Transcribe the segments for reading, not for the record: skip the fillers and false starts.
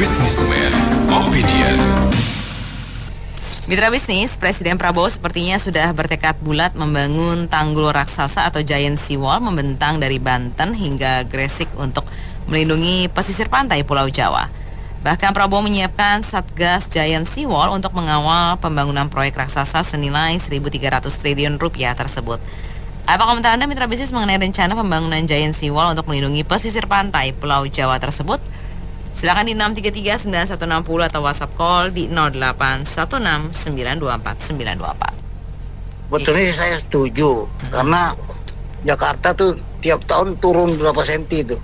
Businessman Opinion. Mitra bisnis, Presiden Prabowo sepertinya sudah bertekad bulat membangun tanggul raksasa atau giant seawall membentang dari Banten hingga Gresik untuk melindungi pesisir pantai Pulau Jawa. Bahkan Prabowo menyiapkan Satgas Giant Seawall untuk mengawal pembangunan proyek raksasa senilai 1.300 triliun rupiah tersebut. Apa komentar Anda mitra bisnis mengenai rencana pembangunan Giant Seawall untuk melindungi pesisir pantai Pulau Jawa tersebut? Silakan di 633-9160 atau WhatsApp call di 0816244924. Betulnya saya setuju karena Jakarta tuh tiap tahun turun berapa senti tuh.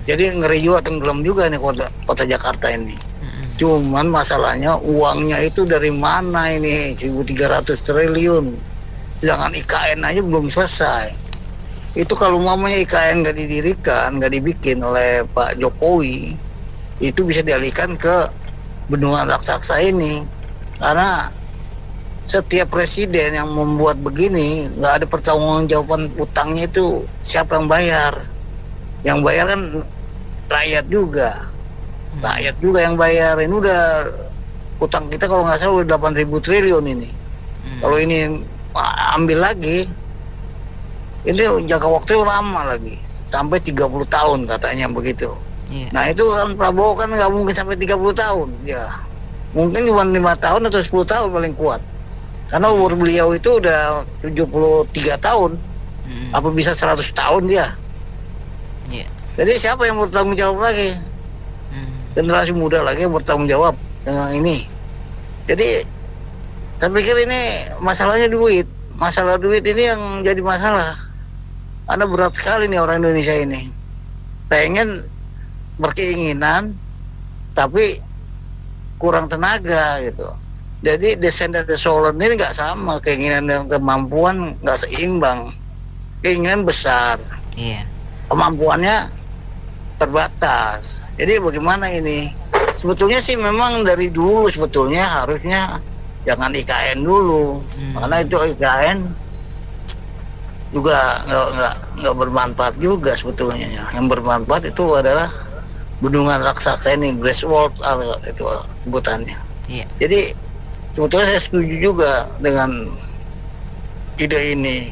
Jadi ngeri juga, tenggelam juga nih kota Jakarta ini. Cuman masalahnya uangnya itu dari mana ini 1.300 triliun. Jangan IKN aja belum selesai. Itu kalau mamanya IKN nggak didirikan, nggak dibikin oleh Pak Jokowi, itu bisa dialihkan ke bendungan raksasa ini. Karena setiap presiden yang membuat begini nggak ada pertanggungjawaban utangnya, itu siapa yang bayar? Yang bayar kan rakyat juga. Rakyat juga yang bayar. Ini udah utang kita kalau nggak salah udah 8.000 triliun ini. Kalau ini ambil lagi, ini jangka waktu lama lagi, sampai 30 tahun katanya begitu. Nah itu kan Prabowo kan nggak mungkin sampai 30 tahun, ya mungkin cuma 5 tahun atau 10 tahun paling kuat, karena umur beliau itu udah 73 tahun. Apa bisa 100 tahun dia? Jadi siapa yang bertanggung jawab lagi? Generasi muda lagi yang bertanggung jawab dengan ini. Jadi saya pikir ini masalahnya duit. Masalah duit ini yang jadi masalah. Karena berat sekali nih orang Indonesia ini. Pengen berkeinginan tapi kurang tenaga gitu. Jadi desain dan desolen ini nggak sama. Keinginan dan kemampuan nggak seimbang. Keinginan besar, kemampuannya terbatas. Jadi bagaimana ini? Sebetulnya sih memang dari dulu sebetulnya harusnya jangan IKN dulu, karena itu IKN juga nggak bermanfaat juga sebetulnya. Yang bermanfaat itu adalah bendungan raksasa ini, Greswold itu sebutannya. Jadi sebetulnya saya setuju juga dengan ide ini.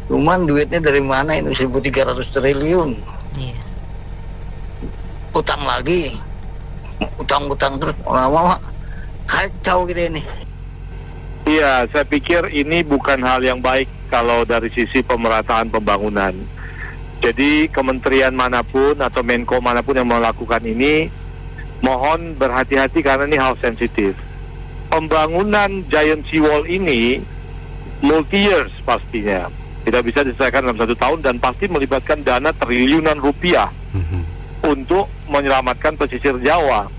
Cuman duitnya dari mana ini 1.300 triliun? Utang lagi, utang terus, lama-lama kacau gitu ini. Iya, saya pikir ini bukan hal yang baik kalau dari sisi pemerataan pembangunan. Jadi kementerian manapun atau Menko manapun yang melakukan ini, mohon berhati-hati karena ini hal sensitif. Pembangunan Giant Seawall ini multi years pastinya. Tidak bisa diselesaikan dalam 1 tahun dan pasti melibatkan dana triliunan rupiah untuk menyelamatkan pesisir Jawa.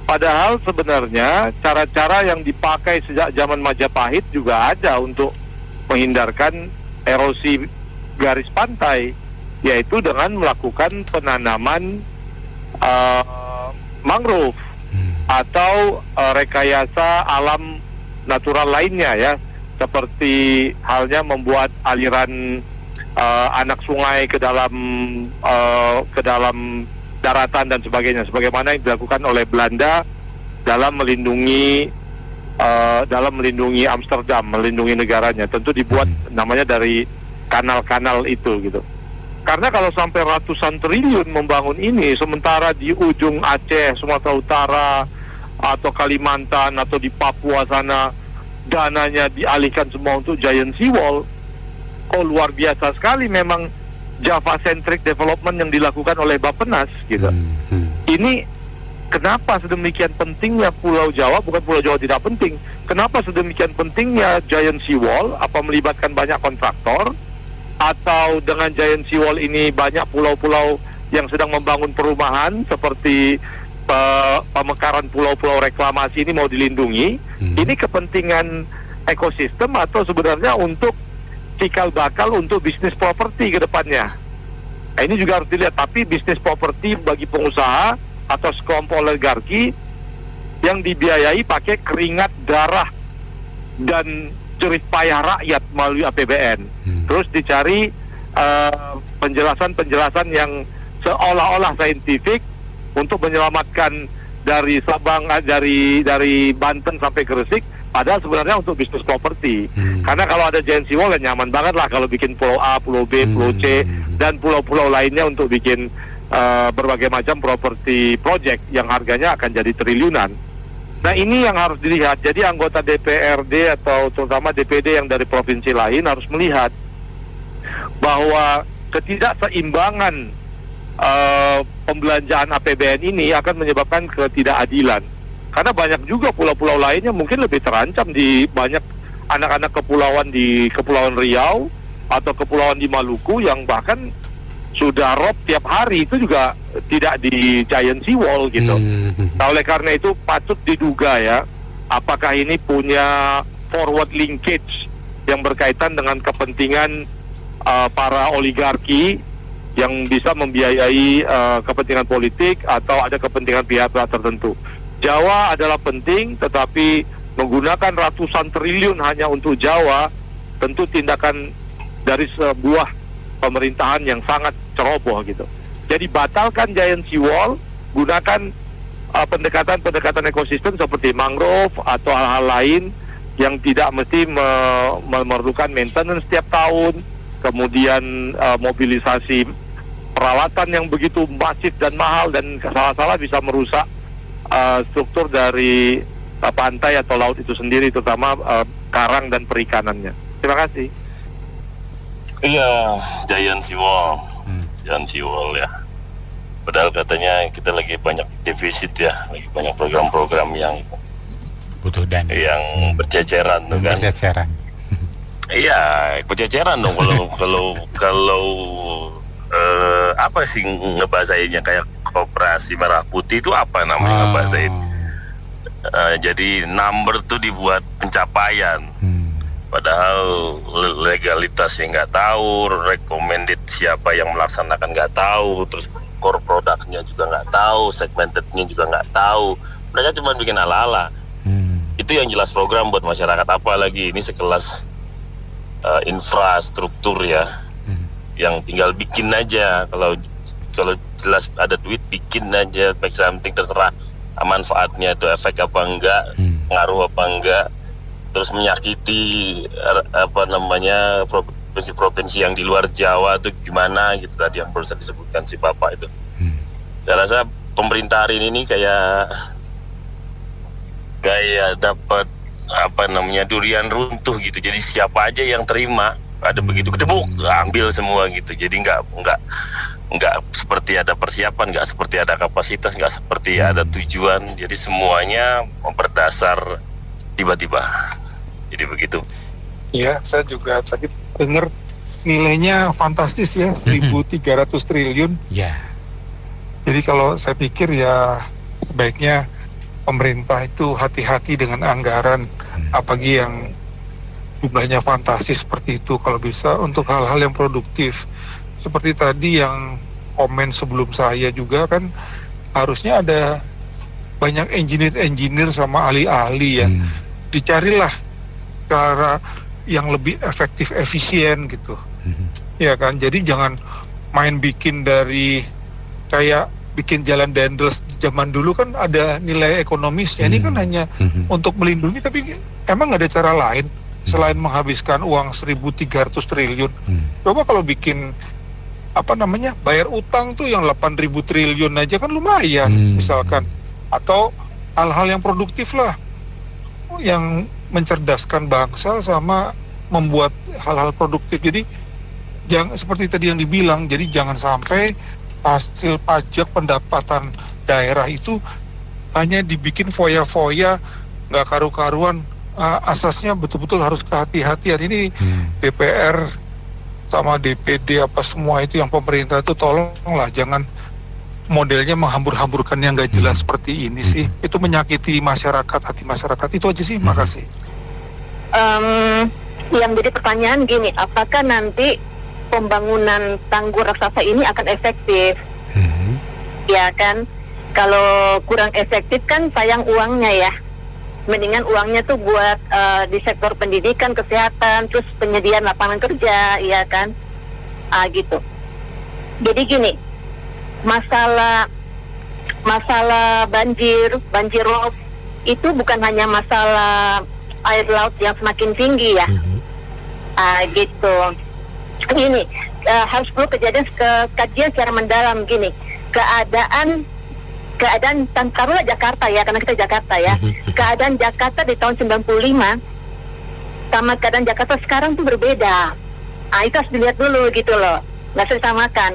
Padahal sebenarnya cara-cara yang dipakai sejak zaman Majapahit juga ada untuk menghindarkan erosi garis pantai, yaitu dengan melakukan penanaman mangrove atau rekayasa alam natural lainnya ya, seperti halnya membuat aliran anak sungai ke dalam daratan dan sebagainya, sebagaimana yang dilakukan oleh Belanda dalam melindungi Amsterdam, melindungi negaranya. Tentu dibuat namanya dari kanal-kanal itu gitu. Karena kalau sampai ratusan triliun membangun ini, sementara di ujung Aceh, Sumatera Utara, atau Kalimantan, atau di Papua sana, dananya dialihkan semua untuk Giant Seawall, luar biasa sekali memang Java-centric development yang dilakukan oleh Bappenas gitu. Ini kenapa sedemikian pentingnya Pulau Jawa? Bukan Pulau Jawa tidak penting. Kenapa sedemikian pentingnya Giant Seawall? Apa melibatkan banyak kontraktor? Atau dengan Giant Seawall ini banyak pulau-pulau yang sedang membangun perumahan seperti pemekaran pulau-pulau reklamasi ini mau dilindungi? Ini kepentingan ekosistem atau sebenarnya untuk cikal bakal untuk bisnis properti ke depannya. Nah, ini juga harus dilihat. Tapi bisnis properti bagi pengusaha atau sekelompok oligarki yang dibiayai pakai keringat darah dan jerih payah rakyat melalui APBN. Terus dicari penjelasan-penjelasan yang seolah-olah saintifik untuk menyelamatkan dari Sabang, dari Banten sampai Gresik, padahal sebenarnya untuk bisnis properti. Karena kalau ada giant seawall ya nyaman banget lah kalau bikin pulau A, pulau B, pulau C, dan pulau-pulau lainnya untuk bikin berbagai macam properti project yang harganya akan jadi triliunan. Nah ini yang harus dilihat. Jadi anggota DPRD atau terutama DPD yang dari provinsi lain harus melihat bahwa ketidakseimbangan pembelanjaan APBN ini akan menyebabkan ketidakadilan. Karena banyak juga pulau-pulau lainnya mungkin lebih terancam, di banyak anak-anak kepulauan di Kepulauan Riau atau kepulauan di Maluku yang bahkan sudah rob tiap hari itu juga tidak di giant seawall gitu. Nah oleh karena itu patut diduga ya, apakah ini punya forward linkage yang berkaitan dengan kepentingan para oligarki yang bisa membiayai kepentingan politik atau ada kepentingan pihak-pihak tertentu. Jawa adalah penting, tetapi menggunakan ratusan triliun hanya untuk Jawa tentu tindakan dari sebuah pemerintahan yang sangat ceroboh gitu. Jadi batalkan giant seawall, gunakan pendekatan-pendekatan ekosistem seperti mangrove atau hal-hal lain yang tidak mesti memerlukan maintenance setiap tahun, kemudian mobilisasi peralatan yang begitu masif dan mahal dan salah-salah bisa merusak struktur dari pantai atau laut itu sendiri, terutama karang dan perikanannya. Terima kasih. Iya, giant seawall ya. Padahal katanya kita lagi banyak defisit ya, lagi banyak program-program yang butuh dana, yang berceceran tuh kan. Berceceran. Iya, berceceran dong kalau apa sih ngebahasainnya, kayak Koperasi Merah Putih itu apa namanya ngebahasain? Jadi number tuh dibuat pencapaian. Padahal legalitasnya nggak tahu, recommended siapa yang melaksanakan nggak tahu, terus core produknya juga nggak tahu, segmentednya juga nggak tahu. Mereka cuma bikin ala-ala. Itu yang jelas program buat masyarakat, apalagi ini sekelas infrastruktur ya, yang tinggal bikin aja. Kalau jelas ada duit, bikin aja, make something, terserah manfaatnya itu efek apa enggak, ngaruh apa enggak. Terus menyakiti provinsi-provinsi yang di luar Jawa itu gimana gitu, tadi yang barusan disebutkan si Bapak itu. Saya rasa pemerintah hari ini kayak dapat durian runtuh gitu. Jadi siapa aja yang terima, ada begitu ketebuk ambil semua gitu. Jadi nggak seperti ada persiapan, nggak seperti ada kapasitas, nggak seperti ada tujuan. Jadi semuanya berdasar tiba-tiba. Jadi begitu. Ya, saya juga tadi dengar nilainya fantastis ya, 1.300 triliun. Ya. Jadi kalau saya pikir ya sebaiknya pemerintah itu hati-hati dengan anggaran, apalagi yang jumlahnya fantastis seperti itu, kalau bisa untuk hal-hal yang produktif. Seperti tadi yang komen sebelum saya juga kan, harusnya ada banyak engineer sama ahli-ahli ya. Dicarilah cara yang lebih efektif, efisien gitu. Ya kan, jadi jangan main bikin dari kayak bikin jalan dendels zaman dulu kan ada nilai ekonomisnya. Ini kan hanya untuk melindungi, tapi emang nggak ada cara lain selain menghabiskan uang 1.300 triliun. Coba kalau bikin bayar utang tuh yang 8.000 triliun aja kan lumayan misalkan. Atau hal-hal yang produktif lah, yang mencerdaskan bangsa sama membuat hal-hal produktif. Jadi jangan seperti tadi yang dibilang, jadi jangan sampai hasil pajak pendapatan daerah itu hanya dibikin foya-foya, nggak karu-karuan. Asasnya betul-betul harus kehati-hatian. Ini DPR sama DPD apa semua itu yang pemerintah itu tolonglah jangan modelnya menghambur-hamburkan yang nggak jelas seperti ini sih. Itu menyakiti masyarakat, hati masyarakat. Itu aja sih, makasih. Yang jadi pertanyaan gini, apakah nanti pembangunan tanggul raksasa ini akan efektif? Ya kan, kalau kurang efektif kan sayang uangnya ya. Mendingan uangnya tuh buat di sektor pendidikan, kesehatan, terus penyediaan lapangan kerja, ya kan, gitu. Jadi gini, masalah masalah banjir rob itu bukan hanya masalah air laut yang semakin tinggi ya. Gitu. Ini harus perlu kajian secara mendalam gini. Keadaan taruhlah Jakarta ya, karena kita Jakarta ya. Keadaan Jakarta di tahun 95 sama keadaan Jakarta sekarang tuh berbeda. Itu harus dilihat dulu gitu loh. Nggak bisa disamakan.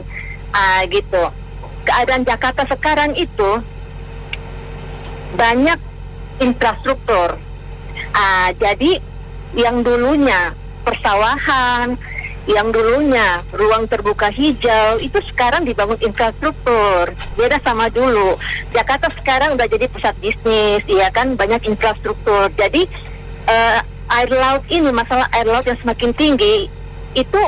Gitu. Keadaan Jakarta sekarang itu banyak infrastruktur. Jadi yang dulunya persawahan, yang dulunya ruang terbuka hijau, itu sekarang dibangun infrastruktur. Beda sama dulu. Jakarta sekarang udah jadi pusat bisnis, ya kan, banyak infrastruktur. Jadi air laut ini, masalah air laut yang semakin tinggi, itu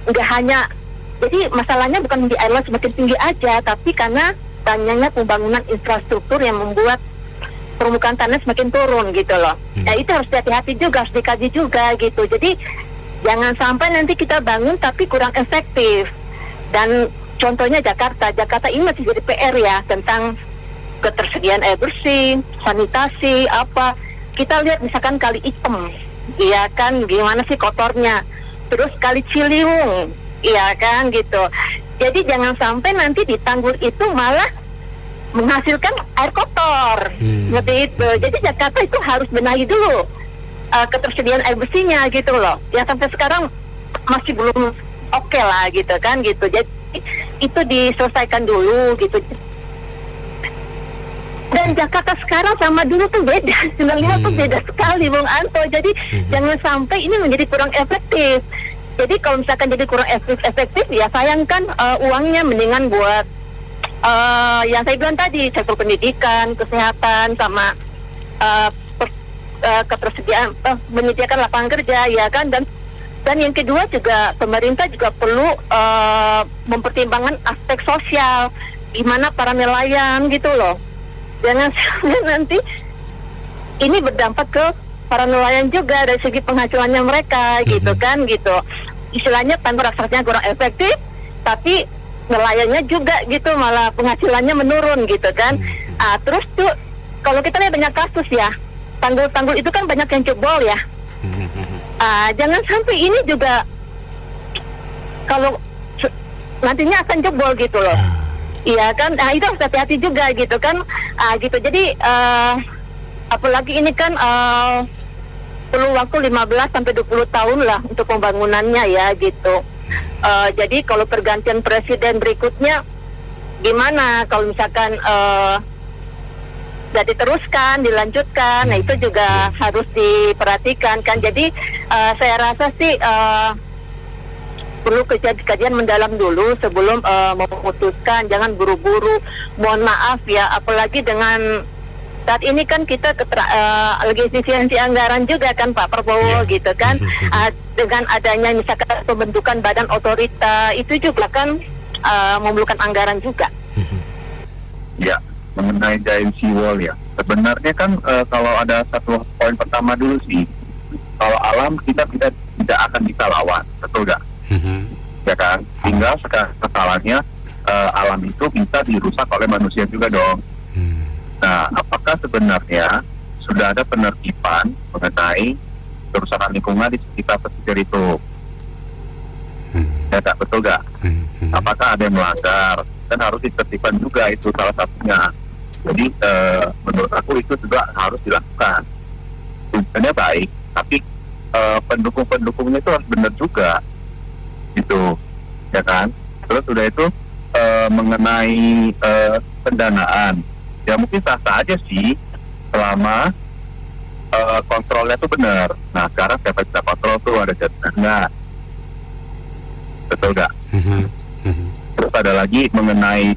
nggak hanya, jadi masalahnya bukan di air laut semakin tinggi aja, tapi karena banyaknya pembangunan infrastruktur yang membuat permukaan tanah semakin turun gitu loh. Nah itu harus hati-hati juga, harus dikaji juga gitu. Jadi jangan sampai nanti kita bangun tapi kurang efektif. Dan contohnya Jakarta ini masih jadi PR ya, tentang ketersediaan air bersih, sanitasi, apa. Kita lihat misalkan Kali Item, iya kan, gimana sih kotornya. Terus Kali Ciliwung, iya kan gitu. Jadi jangan sampai nanti di tanggul itu malah menghasilkan air kotor, seperti itu. Jadi Jakarta itu harus benahi dulu ketersediaan air bersihnya gitu loh. Ya sampai sekarang masih belum oke lah gitu kan gitu. Jadi itu diselesaikan dulu gitu. Dan Jakarta sekarang sama dulu tuh beda, 95 tuh beda sekali Bung Anto. Jadi jangan sampai ini menjadi kurang efektif. Jadi kalau misalkan jadi kurang efektif ya sayangkan uangnya mendingan buat yang saya bilang tadi, sektor pendidikan, kesehatan, sama ketersediaan menyediakan lapangan kerja ya kan. Dan yang kedua juga pemerintah juga perlu mempertimbangkan aspek sosial, gimana para nelayan gitu loh. Jangan sampai nanti ini berdampak ke para nelayan juga dari segi penghasilannya mereka gitu kan gitu. Istilahnya tanggul raksasanya kurang efektif, tapi nelayannya juga gitu malah penghasilannya menurun gitu kan. Terus tuh kalau kita lihat banyak kasus ya, tanggul-tanggul itu kan banyak yang jebol ya. Jangan sampai ini juga kalau nantinya akan jebol gitu loh. Iya kan, itu harus hati-hati juga gitu kan. Gitu. Jadi apalagi ini kan perlu waktu 15 sampai 20 tahun lah untuk pembangunannya ya gitu. Jadi kalau pergantian presiden berikutnya gimana kalau misalkan tidak diteruskan, dilanjutkan, nah itu juga harus diperhatikan kan. Jadi saya rasa sih perlu kajian mendalam dulu sebelum memutuskan, jangan buru-buru. Mohon maaf ya, apalagi dengan saat ini kan kita lagi efisiensi anggaran juga kan Pak Prabowo gitu kan. Dengan adanya misalkan pembentukan badan otorita itu juga kan memerlukan anggaran juga. Ya, mengenai giant seawall ya, sebenarnya kan kalau ada satu poin pertama dulu sih, kalau alam kita tidak akan bisa lawan, betul nggak? Ya kan, tinggal kesalahannya alam itu bisa dirusak oleh manusia juga dong. Nah, apakah sebenarnya sudah ada penertiban mengenai kerusakan lingkungan di sekitar pesisir itu? Ya tak, betul nggak? Apakah ada yang melanggar? Dan harus ditertibkan juga, itu salah satunya. Jadi menurut aku itu juga harus dilakukan. Tujuannya baik, tapi pendukung-pendukungnya itu harus benar juga, gitu, ya kan? Terus udah itu mengenai pendanaan, ya mungkin sah-sah aja sih selama kontrolnya tuh benar. Nah sekarang siapa bisa kontrol tuh, ada jaminan nggak? Betul nggak? Terus ada lagi mengenai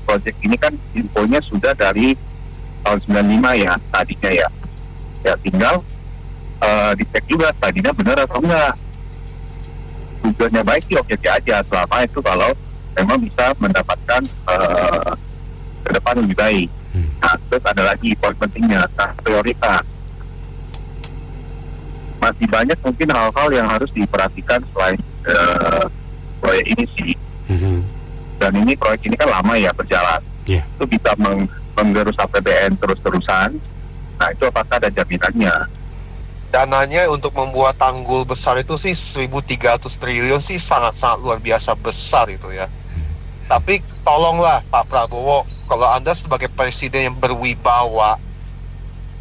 proyek ini kan infonya sudah dari tahun 95 ya tadinya ya. Ya tinggal dicek juga tadinya benar atau enggak. Tujuannya baik sih oke aja selama itu kalau memang bisa mendapatkan ke depan lebih baik. Nah, terus ada lagi poin pentingnya, prioritas. Masih banyak mungkin hal-hal yang harus diperhatikan selain proyek ini sih. Dan ini proyek ini kan lama ya berjalan. itu bisa menggerus APBN terus-terusan. Nah itu apakah ada jaminannya? Dananya untuk membuat tanggul besar itu sih 1.300 triliun sih sangat-sangat luar biasa besar itu ya. Tapi tolonglah Pak Prabowo, kalau Anda sebagai presiden yang berwibawa,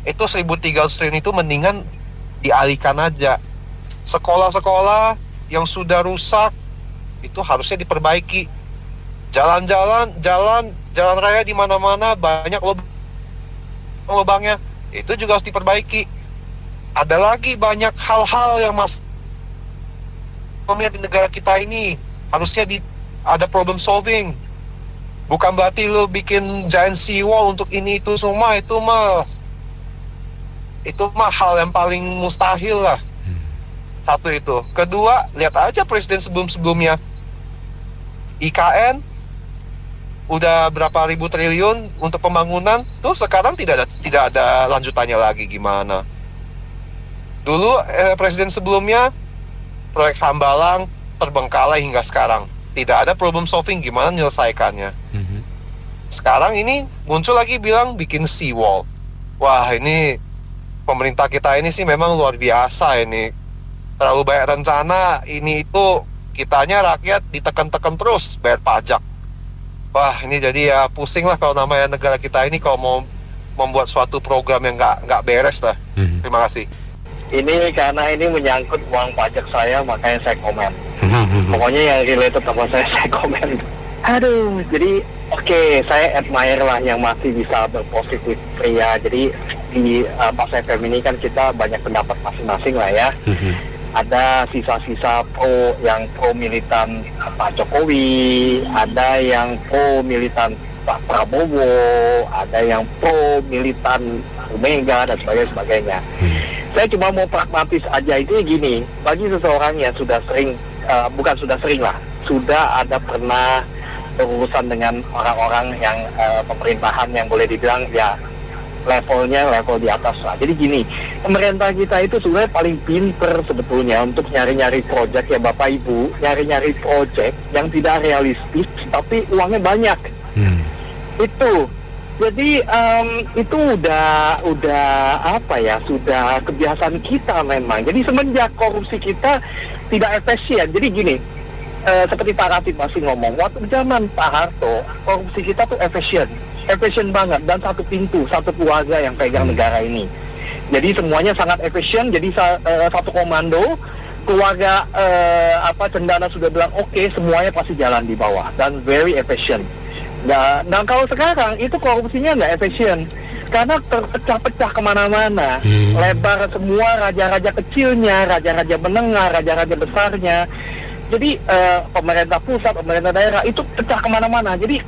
itu 1.300 triliun itu mendingan dialihkan aja. Sekolah-sekolah yang sudah rusak itu harusnya diperbaiki. Jalan raya di mana-mana banyak lubangnya, itu juga harus diperbaiki. Ada lagi banyak hal-hal yang di negara kita ini harusnya ada problem solving. Bukan berarti lo bikin giant seawall untuk ini itu semua, itu mah hal yang paling mustahil lah. Satu itu. Kedua, lihat aja presiden sebelum-sebelumnya. IKN udah berapa ribu triliun untuk pembangunan, tuh sekarang tidak ada lanjutannya lagi gimana. Dulu presiden sebelumnya proyek Hambalang terbengkalai hingga sekarang. Tidak ada problem solving gimana menyelesaikannya. Sekarang ini muncul lagi bilang bikin seawall. Wah, ini pemerintah kita ini sih memang luar biasa ini. Terlalu banyak rencana, ini itu kitanya rakyat ditekan-tekan terus bayar pajak. Wah, ini jadi ya pusing lah kalau namanya negara kita ini kalau mau membuat suatu program yang nggak beres lah. Terima kasih. Ini karena ini menyangkut uang pajak saya, makanya saya komen. Pokoknya yang related sama saya komen. Aduh, jadi oke, saya admire lah yang masih bisa berpositif pria. Jadi di Pas FM ini kan kita banyak pendapat masing-masing lah ya. Ada sisa-sisa pro militan Pak Jokowi, ada yang pro militan Pak Prabowo, ada yang pro militan Mega dan sebagainya. Saya cuma mau pragmatis aja, itu gini, bagi seseorang yang sudah sering, sudah ada pernah berurusan dengan orang-orang yang pemerintahan yang boleh dibilang ya level di atas lah. Jadi gini, pemerintah kita itu sebenarnya paling pinter sebetulnya untuk nyari-nyari proyek ya Bapak Ibu, nyari-nyari proyek yang tidak realistis tapi uangnya banyak. Itu. Jadi itu udah apa ya, sudah kebiasaan kita memang. Jadi semenjak korupsi kita tidak efisien. Jadi gini, seperti Pak Ratib masih ngomong, waktu zaman Pak Harto korupsi kita tuh efisien banget, dan satu pintu, satu keluarga yang pegang negara ini. Jadi semuanya sangat efisien. Jadi satu komando, keluarga Cendana sudah bilang oke, semuanya pasti jalan di bawah dan very efficient. Nah kalau sekarang itu korupsinya nggak efisien karena terpecah-pecah kemana-mana, lebar semua, raja-raja kecilnya, raja-raja menengah, raja-raja besarnya. Jadi pemerintah pusat, pemerintah daerah itu pecah kemana-mana. Jadi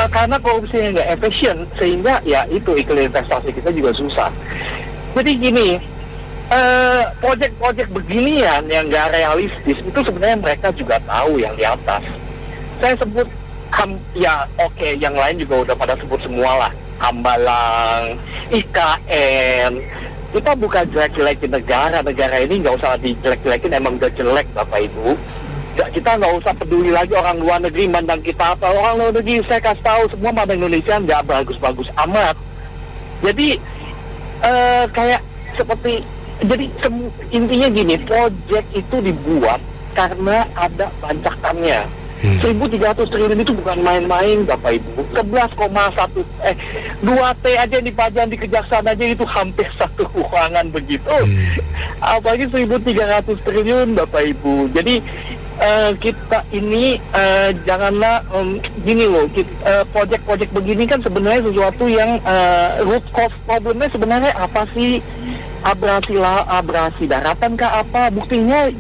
karena korupsinya nggak efisien, sehingga ya itu iklim investasi kita juga susah. Jadi gini, proyek-proyek beginian yang nggak realistis itu sebenarnya mereka juga tahu yang di atas. Saya sebut yang lain juga udah pada sebut semua lah. Hambalang, IKN. Kita bukan jelek-jelekin negara ini nggak usah dijelek-jelekin, emang udah jelek Bapak Ibu. Kita nggak usah peduli lagi orang luar negeri mandang kita apa. Orang luar negeri saya kasih tahu semua mandang Indonesia nggak bagus-bagus amat. Jadi kayak seperti intinya gini, proyek itu dibuat karena ada bancakannya. 1.300 triliun itu bukan main-main Bapak Ibu. 2T aja yang dipajang di Kejaksaan aja itu hampir satu ruangan begitu. Apalagi 1.300 triliun Bapak Ibu. Jadi kita ini janganlah gini loh, proyek-proyek begini kan sebenarnya sesuatu yang root cause problemnya sebenarnya apa sih? Abrasi daratan kah apa? Buktinya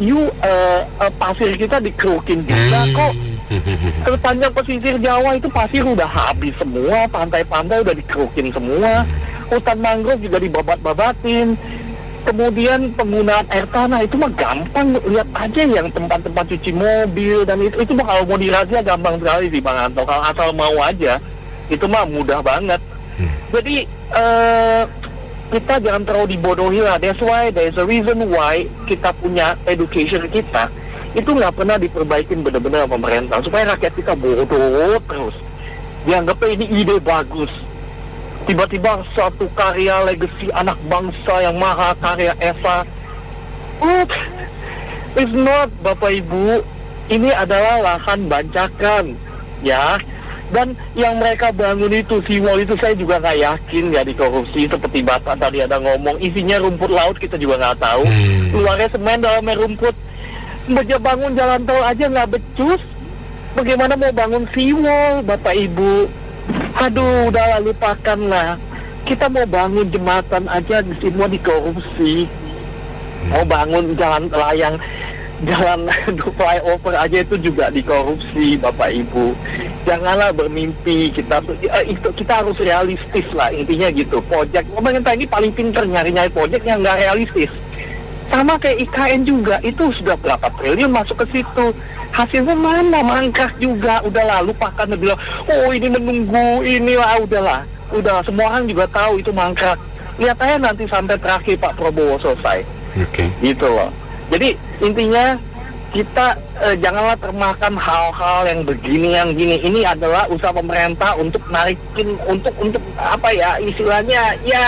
pasir kita dikerukin juga kok. Sepanjang pesisir Jawa itu pasir udah habis semua, pantai-pantai udah dikerukin semua, hutan mangrove juga dibabat-babatin. Kemudian penggunaan air tanah itu mah gampang, lihat aja yang tempat-tempat cuci mobil dan itu mah kalau mau dirazia gampang sekali sih Bang Anto, kalau asal mau aja itu mah mudah banget. Jadi kita jangan terlalu dibodohi lah. That's why there's a reason why kita punya education kita itu nggak pernah diperbaikin benar-benar pemerintah supaya rakyat kita bodoh terus. dianggapnya ini ide bagus. Tiba-tiba suatu karya legacy anak bangsa yang maha karya Eva. It's not, Bapak Ibu. Ini adalah lahan bancakan, ya. Dan yang mereka bangun itu, seawall itu saya juga nggak yakin ya dikorupsi. Seperti Bapak tadi ada ngomong, isinya rumput laut kita juga nggak tahu. Luarnya semen, dalamnya rumput. Bangun jalan tol aja nggak becus. Bagaimana mau bangun seawall, Bapak Ibu? Aduh, udahlah, lupakanlah. Kita mau bangun jembatan aja semua dikorupsi. Mau bangun jalan layang, jalan flyover aja itu juga dikorupsi, Bapak Ibu. Janganlah bermimpi, kita harus realistis lah, intinya gitu. Project pemerintah ini paling pinter nyari-nyari project yang nggak realistis. Sama kayak IKN juga, itu sudah berapa triliun masuk ke situ. Hasilnya mana? Mangkrak juga. Udahlah, lupakan, bilang, oh ini menunggu, inilah, udahlah. Udah, semua orang juga tahu itu mangkrak. Lihat aja nanti sampai terakhir Pak Prabowo selesai. Gitu loh. Jadi intinya kita janganlah termakan hal-hal yang begini, yang gini. Ini adalah usaha pemerintah untuk narikin, untuk apa ya istilahnya, ya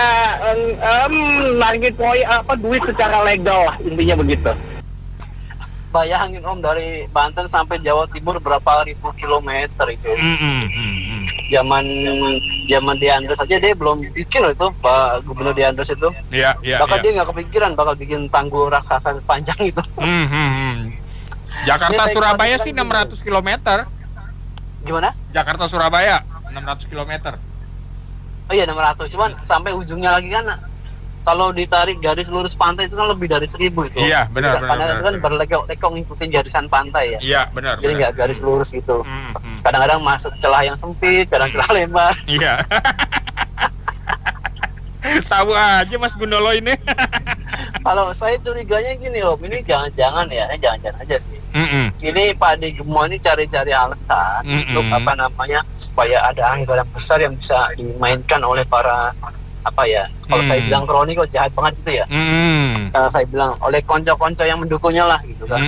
narikin duit secara legal lah, intinya begitu. Bayangin Om, dari Banten sampai Jawa Timur berapa ribu kilometer itu. Zaman Diandres aja dia belum bikin loh itu, Pak Gubernur Diandres itu. Bahkan dia nggak kepikiran bakal bikin tanggul raksasa panjang itu. Jakarta Surabaya sih 600 km. Gimana? Jakarta Surabaya 600 km. Oh iya 600, cuman sampai ujungnya lagi kan kalau ditarik garis lurus pantai itu kan lebih dari 1000 itu. Iya, benar. Karena itu kan berlekong ngikutin garisan pantai ya. Iya, benar. Jadi nggak garis lurus gitu. Kadang-kadang masuk celah yang sempit, kadang celah lebar. Iya. Tahu aja Mas Gundolo ini. Kalau saya curiganya gini Om, ini jangan-jangan aja sih. Ini Pak Ade Gemo ini cari-cari alasan untuk supaya ada anggaran besar yang bisa dimainkan oleh para kalau saya bilang kroni kok jahat banget gitu ya. Saya bilang oleh konco-konco yang mendukungnya lah gitu kan.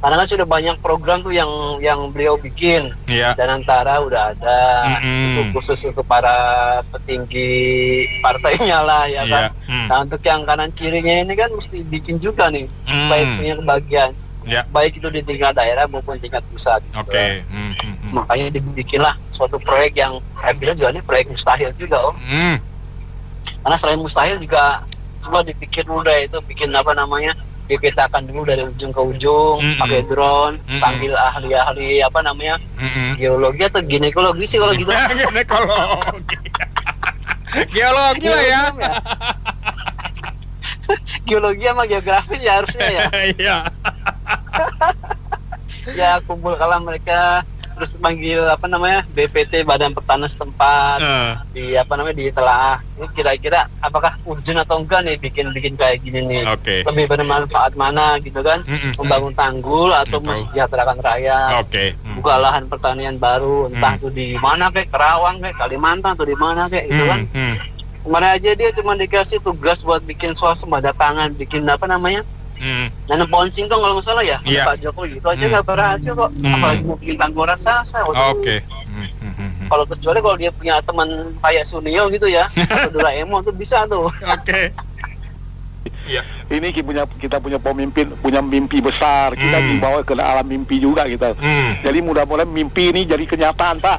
Karena kan sudah banyak program tuh yang beliau bikin, dan antara udah ada untuk khusus untuk para petinggi partainya lah ya kan. Nah untuk yang kanan kirinya ini kan mesti bikin juga nih supaya punya kebagian, baik itu di tingkat daerah maupun tingkat pusat. Gitu. Makanya dibikinlah suatu proyek yang saya bilang juga ini proyek mustahil juga Om. Karena selain mustahil juga coba dipikir dulu deh itu bikin dipetakan dulu dari ujung ke ujung pakai drone, panggil ahli-ahli geologi atau ginekologi sih kalau gitu. Geologi lah ya. Geologi sama geografi ya harusnya ya. Iya. Ya kumpul kalau mereka terus manggil BPT Badan Pertanahan setempat di telaah. Ini kira-kira apakah urgent atau enggak nih bikin kayak gini nih. Lebih bermanfaat mana gitu kan, membangun tanggul atau mensejahterakan rakyat, buka lahan pertanian baru, entah tuh di mana kayak Kerawang kayak Kalimantan atau di mana kayak gitu kan. Kemarin aja dia cuma dikasih tugas buat bikin swasembada pangan, bikin nanam pohon singkong kalau nggak salah ya, Pak Jokowi itu aja nggak berhasil kok. Apalagi mau bikin tanggul raksasa. Kalau kecuali kalau dia punya teman kayak Sunio gitu ya, atau Doraemon tuh bisa tuh. Ini kita punya pemimpin, punya mimpi besar. Kita dibawa ke alam mimpi juga gitu. Jadi mudah-mudahan mimpi ini jadi kenyataan, Pak.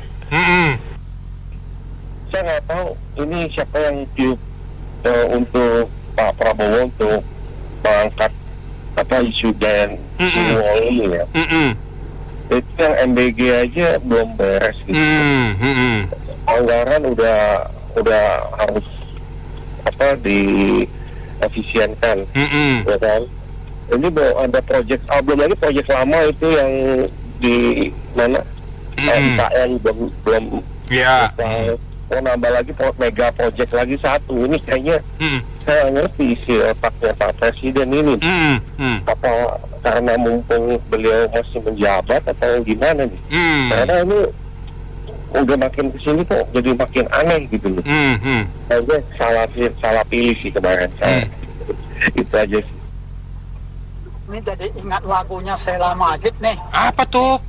Saya nggak tahu ini siapa yang tiup untuk Pak Prabowo untuk mengangkat isu dan wall ini ya. Itu yang MBG aja belum beres gitu. Anggaran udah harus diefisienkan, ya kan? Ini ada belum lagi proyek lama itu yang di mana IKN belum mau nambah lagi mega project lagi satu. Ini kayaknya saya ngerti isi otaknya Pak Presiden ini. Apa karena mumpung beliau masih menjabat atau gimana nih? Karena ini udah makin kesini kok jadi makin aneh gitu loh. Kayaknya salah pilih sih kemarin saya. Itu aja sih. Ini jadi ingat lagunya Sheila Majid nih. Apa tuh?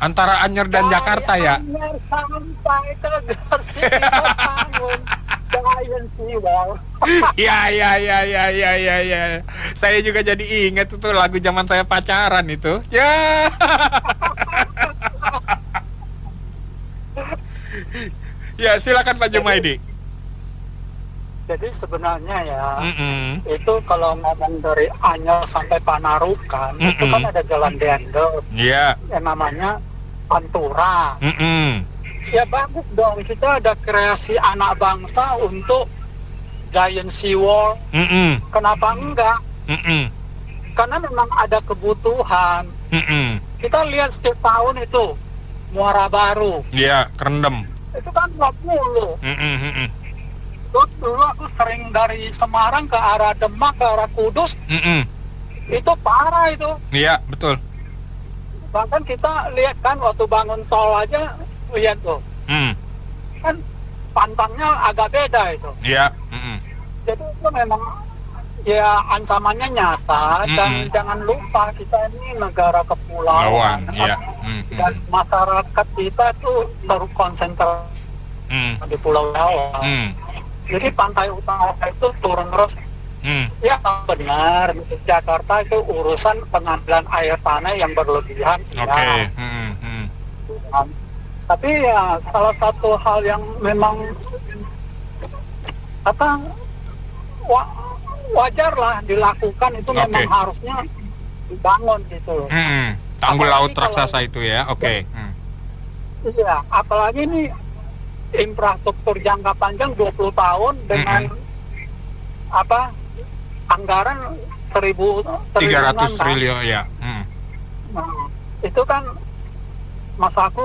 Antara Anyer dan Jakarta ya. Anyer sampai ke Gresik kita bangun Giant Seawall. Ya. Saya juga jadi ingat itu lagu zaman saya pacaran itu. Ya. Ya, silakan Pak Jumaidi. Jadi sebenarnya ya, itu kalau ngomong dari Anyer sampai Panarukan, itu kan ada jalan Dendels. Iya. Yang namanya Pantura. Ya bagus dong, kita ada kreasi anak bangsa untuk Giant Seawall. Kenapa enggak? Karena memang ada kebutuhan. Kita lihat setiap tahun itu Muara Baru. Iya, kerendam. Itu kan 20. Terus dulu aku sering dari Semarang ke arah Demak, ke arah Kudus. Itu parah itu. Iya, betul. Bahkan kita lihat kan waktu bangun tol aja, lihat tuh. Kan pantangnya agak beda itu. Iya. Jadi itu memang ya ancamannya nyata. Dan jangan lupa kita ini negara kepulauan. Iya. Dan masyarakat kita tuh terkonsentrasi di Pulau Jawa. Jadi pantai utara itu turun terus. Ya benar, Jakarta itu urusan pengambilan air tanah yang berlebihan. Oke. Tapi ya salah satu hal yang memang wajar lah dilakukan itu memang harusnya dibangun gitu loh. Tanggul laut raksasa itu ya, oke. Iya, apalagi nih infrastruktur jangka panjang 20 tahun dengan anggaran 300 triliun ya. Nah, itu kan masaku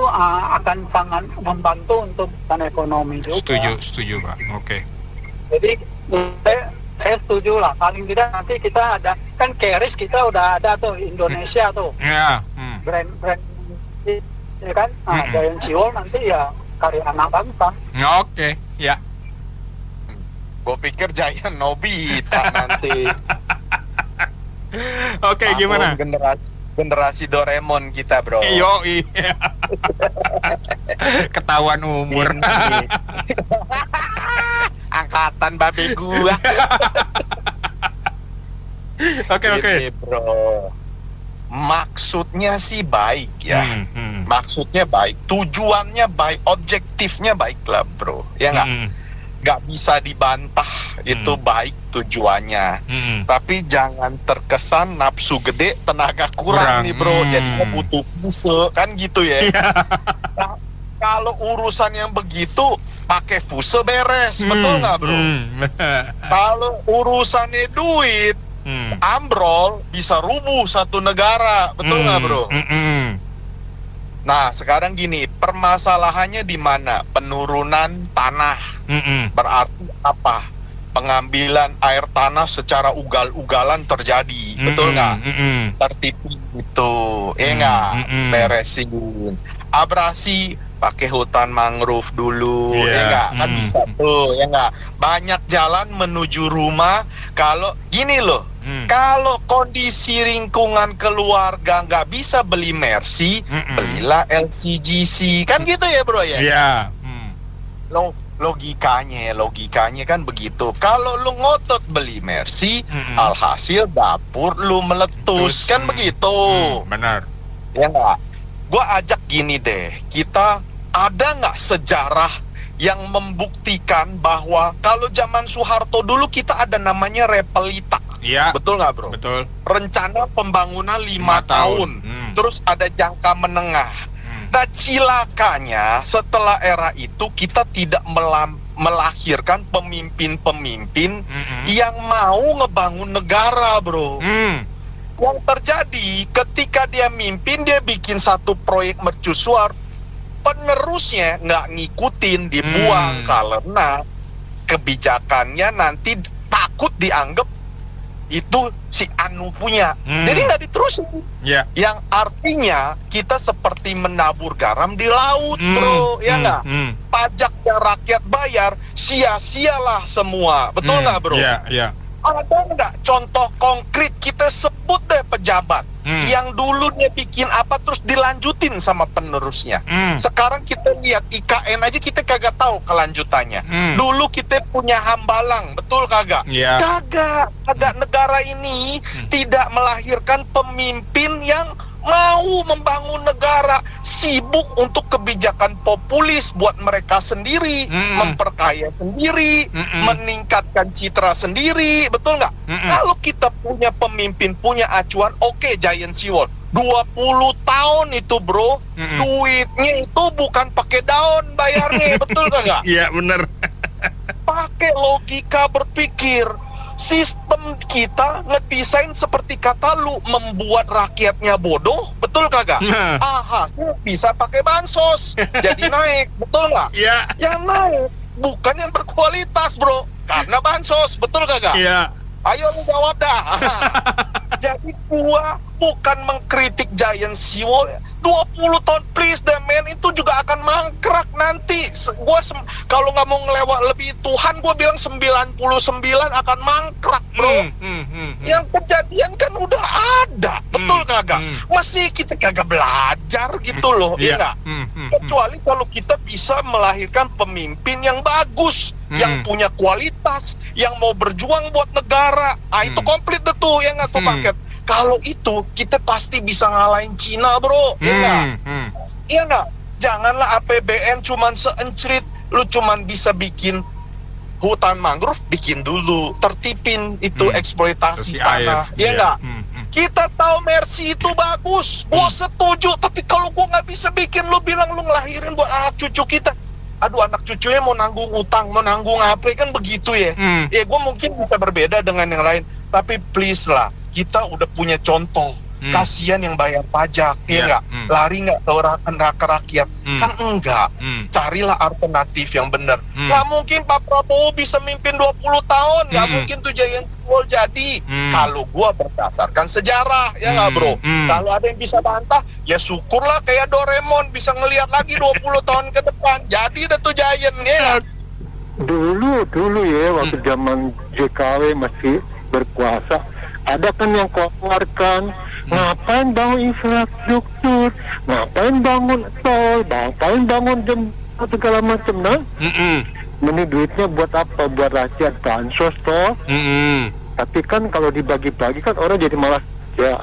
akan sangat membantu untuk ekonomi juga. Setuju Pak. Oke. Jadi saya setuju lah, paling tidak nanti kita ada kan Keris, kita udah ada tuh Indonesia tuh. Iya. Brand ya kan. Giant Seawall nanti ya karya anak bangsa. Oke, ya. Gue pikir Giant Nobita nanti. Oke, gimana? Generasi Doraemon kita, bro. Iya. Ketahuan umur. Angkatan babe gua. Oke. Bro. Maksudnya sih baik ya. Maksudnya baik, tujuannya baik, objektifnya baik lah bro. Ya nggak bisa dibantah, itu baik tujuannya. Tapi jangan terkesan nafsu gede, tenaga kurang nih bro. Jadinya butuh fuse kan gitu ya. Nah, kalau urusan yang begitu pakai fuse beres, betul nggak bro? Kalau urusannya duit, ambrol bisa rubuh satu negara, betul nggak bro? Nah sekarang gini, permasalahannya di mana? Penurunan tanah. Berarti apa? Pengambilan air tanah secara ugal-ugalan terjadi, betul nggak? Tertipin itu, nggak? Beresin. Abrasi pakai hutan mangrove dulu, ya nggak? Kan bisa tuh, ya nggak? Banyak jalan menuju rumah. Kalau gini loh, kalau kondisi lingkungan keluarga nggak bisa beli Mercy, belilah LCGC, kan gitu ya bro ya? Iya. Logikanya kan begitu. Kalau lu ngotot beli Mercy, alhasil dapur lu meletus, kan begitu? Benar. Ya nggak? Gua ajak gini deh, kita ada nggak sejarah yang membuktikan bahwa kalau zaman Soeharto dulu kita ada namanya Repelita. Iya. Betul nggak bro? Betul. Rencana pembangunan 5 tahun. Terus ada jangka menengah. Nah cilakanya setelah era itu kita tidak melahirkan pemimpin-pemimpin yang mau ngebangun negara bro. Yang terjadi ketika dia mimpin, dia bikin satu proyek mercusuar, penerusnya nggak ngikutin, dibuang karena kebijakannya nanti takut dianggap itu si Anu punya, jadi nggak diterusin. Yang artinya kita seperti menabur garam di laut bro, ya nggak? Pajak yang rakyat bayar sia-sialah semua, betul nggak bro? Ada nggak contoh konkret, kita sebut deh pejabat yang dulu dia bikin apa terus dilanjutin sama penerusnya. Sekarang kita lihat IKN aja kita kagak tahu kelanjutannya. Dulu kita punya Hambalang, betul kagak? Kagak negara ini tidak melahirkan pemimpin yang mau membangun negara, sibuk untuk kebijakan populis buat mereka sendiri, memperkaya sendiri, meningkatkan citra sendiri, betul nggak? Kalau kita punya pemimpin, punya acuan, oke, Giant Seawall 20 tahun itu bro, duitnya itu bukan pakai daun bayarnya, betul kagak? Iya bener. Pakai logika berpikir. Sistem kita ngedesain seperti kata lu, membuat rakyatnya bodoh, betul kagak? Hasil bisa pakai bansos, jadi naik, betul nggak? Iya. Yang naik bukan yang berkualitas bro, karena bansos, betul kagak? Iya. Ayo lu jawab dah. Jadi gua bukan mengkritik Giant Seawall. 20 tahun please the man, itu juga akan mangkrak nanti. Gua kalau nggak mau ngelewat lebih Tuhan, gua bilang 99 akan mangkrak bro. Yang kejadian kan udah ada, betul kagak? Masih kita kagak belajar gitu loh, iya nggak? Kecuali kalau kita bisa melahirkan pemimpin yang bagus, yang punya kualitas, yang mau berjuang buat negara. Itu komplit tuh yang nggak tuh paket. Kalau itu kita pasti bisa ngalahin Cina bro, iya nggak? Iya nggak? Janganlah APBN cuman seencrit, lu cuman bisa bikin hutan mangrove, bikin dulu, tertipin itu eksploitasi tanah, iya nggak? Kita tahu Mercy itu bagus, gua setuju, tapi kalau gua nggak bisa bikin, lu bilang lu ngelahirin buat anak cucu kita. Aduh, anak cucunya mau nanggung utang, mau nanggung apa, kan begitu ya. Ya gue mungkin bisa berbeda dengan yang lain, tapi please lah, kita udah punya contoh. Kasihan yang bayar pajak, ya nggak? Lari nggak ke rakyat, kan enggak. Carilah alternatif yang benar. Nggak mungkin Pak Prabowo bisa mimpin 20 tahun, nggak mungkin tuh Giant Seawall jadi. Kalau gua berdasarkan sejarah, ya nggak bro? Kalau ada yang bisa bantah, ya syukurlah kayak Doraemon bisa ngelihat lagi 20 tahun ke depan. Jadi dah tuh Giant, ya. Dulu ya, waktu zaman JKW masih berkuasa, ada kan yang keluarkan, ngapain bangun infrastruktur, ngapain bangun tol, ngapain bangun jembatan segala macam, nah? Ini duitnya buat apa? Buat rakyat, bansos toh. Tapi kan kalau dibagi-bagi kan orang jadi malas ya.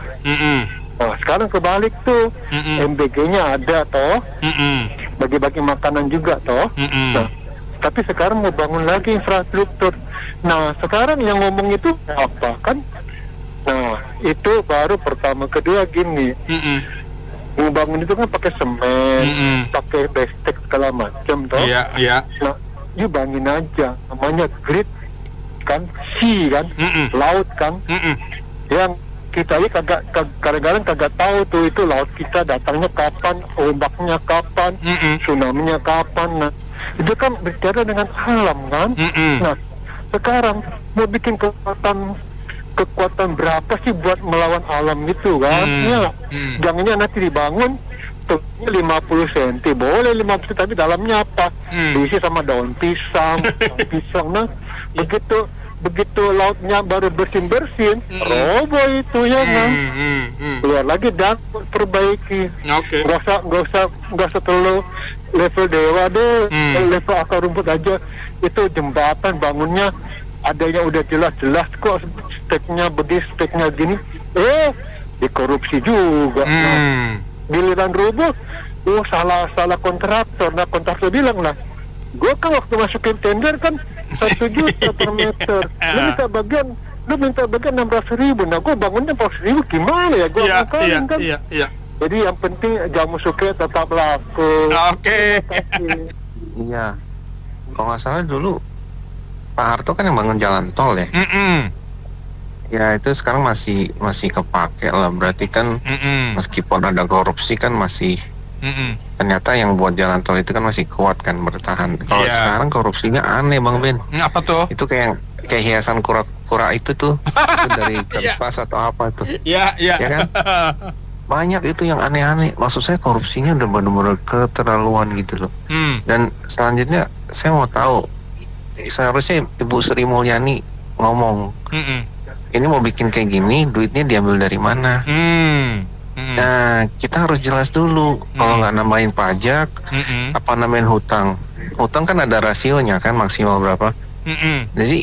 Nah, sekarang kebalik tuh, MBG-nya ada toh, bagi-bagi makanan juga toh. Nah, tapi sekarang mau bangun lagi infrastruktur. Nah, sekarang yang ngomong itu apa kan? Nah, itu baru pertama. Kedua gini, membangun itu kan pakai semen, pakai bestek segala macam toh. Iya. Nah, you bayangin aja, namanya grid kan, sea kan, laut kan, yang kita ini kadang-kadang kagak tahu tuh itu laut kita datangnya kapan, ombaknya kapan, tsunami-nya kapan. Nah, itu kan bicara dengan alam kan. Nah, sekarang mau bikin kekuatan berapa sih buat melawan alam itu kan? Ya, jangannya nanti dibangun tuh 50 cm, boleh 50 tapi dalamnya apa? Diisi sama daun pisang, Nah, begitu lautnya baru bersin, roboh itu ya kan? Keluar lagi dan perbaiki. Nggak usah terlalu level dewa deh, level akar rumput aja. Itu jembatan bangunnya ada yang udah jelas-jelas kok, speknya begini, speknya gini, dikorupsi juga. Nah, giliran rubuh, salah kontraktor. Nah, kontraktor bilang lah, gue kan waktu masukin tender kan 1 juta per meter, lu minta bagian 600.000. Nah, gue bangunnya 400.000, gimana ya? Gue ngangkalin kan. Jadi yang penting jamu suke tetap laku. Iya, kalau nggak salah dulu Pak Harto kan yang bangun jalan tol ya. Ya itu sekarang masih kepake lah. Berarti kan meskipun ada korupsi kan masih ternyata yang buat jalan tol itu kan masih kuat kan, bertahan. Kalau sekarang korupsinya aneh Bang Ben. Apa tuh? Itu kayak hiasan kura-kura itu tuh, itu dari kertas atau apa tuh? Iya kan? Banyak itu yang aneh-aneh. Maksud saya korupsinya udah benar-benar keterlaluan gitu loh. Dan selanjutnya saya mau tahu, seharusnya Ibu Sri Mulyani ngomong. Ini mau bikin kayak gini, duitnya diambil dari mana? Nah, kita harus jelas dulu. Kalau nggak nambahin pajak, apa namain hutang? Hutang kan ada rasionya kan, maksimal berapa? Jadi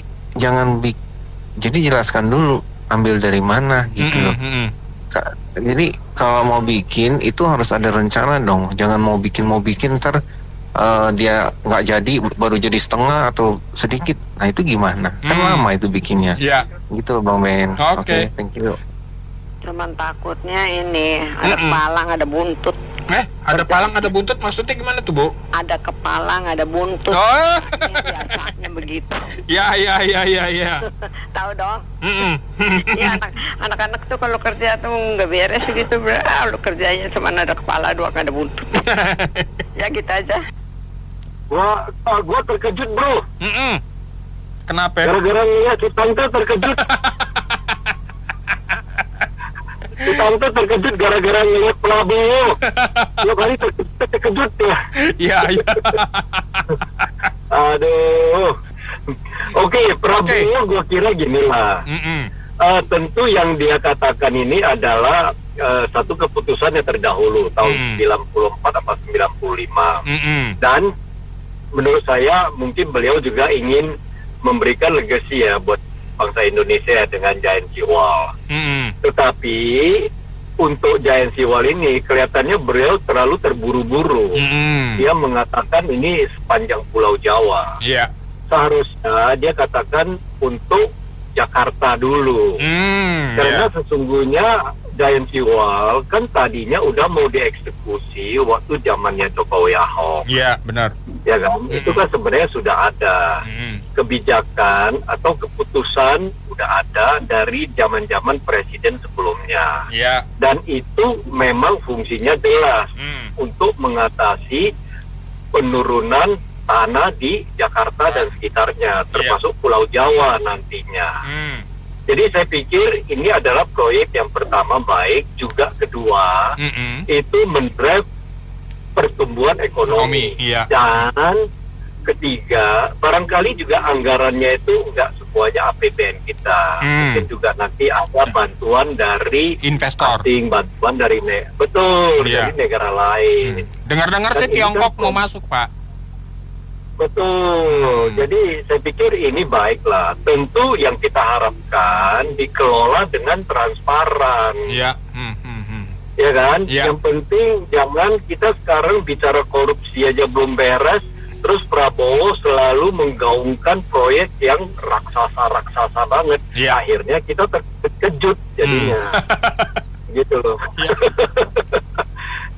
jadi jelaskan dulu ambil dari mana gitu loh. Jadi kalau mau bikin itu harus ada rencana dong. Jangan mau bikin ntar dia nggak jadi, baru jadi setengah atau sedikit. Nah itu gimana? Kan lama itu bikinnya. Gitu loh Bang Ben. Oke, thank you. Cuman takutnya ini ada palang, ada buntut. Ada palang, ada buntut, maksudnya gimana tuh, Bu? Ada kepalang, ada buntut. Biasanya begitu. Ya. Tahu dong. Ya anak-anak tuh kalau kerja tuh nggak beres gitu, bro. Lu kerjanya cuma ada kepala doang, ada buntut. Ya gitu aja. Gua terkejut, bro. Kenapa? Gara-gara lihat Tante terkejut. Tante terkejut gara-gara ngeliat Prabowo. Tiap hari terkejut ya. Iya. Aduh. Oke, Prabowo gue kira gini lah. Tentu yang dia katakan ini adalah satu keputusan yang terdahulu tahun 94 atau 95. Dan menurut saya mungkin beliau juga ingin memberikan legacy ya buat bangsa Indonesia dengan Giant Sea Wall. Tetapi untuk Giant Sea Wall ini kelihatannya beliau terlalu terburu-buru. Dia mengatakan ini sepanjang Pulau Jawa. Seharusnya dia katakan untuk Jakarta dulu. Karena sesungguhnya Giant Sea Wall kan tadinya udah mau dieksekusi waktu zamannya Jokowi Ahok. Iya, benar. Ya kan, itu kan sebenarnya sudah ada kebijakan atau keputusan udah ada dari zaman-zaman presiden sebelumnya. Dan itu memang fungsinya jelas untuk mengatasi penurunan tanah di Jakarta dan sekitarnya, termasuk Pulau Jawa nantinya. Jadi saya pikir ini adalah proyek yang pertama baik, juga kedua itu mendrive pertumbuhan ekonomi. Dan ketiga, barangkali juga anggarannya itu nggak semuanya APBN kita. Mungkin juga nanti ada bantuan dari investor, bantuan dari dari negara lain. Dengar-dengar sih Tiongkok mau masuk, Pak. Betul. Jadi saya pikir ini baiklah. Tentu yang kita harapkan dikelola dengan transparan. Ya kan? Yang penting jangan kita sekarang bicara korupsi aja belum beres, terus Prabowo selalu menggaungkan proyek yang raksasa banget. Akhirnya kita terkejut jadinya. Gitu loh.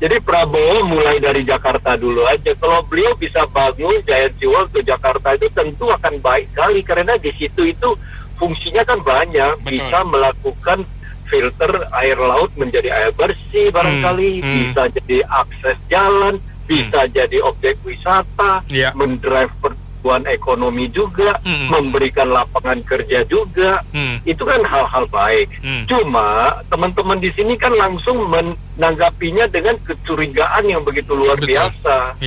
Jadi Prabowo mulai dari Jakarta dulu aja. Kalau beliau bisa bangun Giant Sea Wall ke Jakarta itu tentu akan baik sekali, karena di situ itu fungsinya kan banyak. Bisa melakukan filter air laut menjadi air bersih barangkali, bisa jadi akses jalan, bisa jadi objek wisata, mendrive pertumbuhan ekonomi juga, memberikan lapangan kerja juga. Itu kan hal-hal baik. Cuma teman-teman di sini kan langsung menanggapinya dengan kecurigaan yang begitu luar biasa.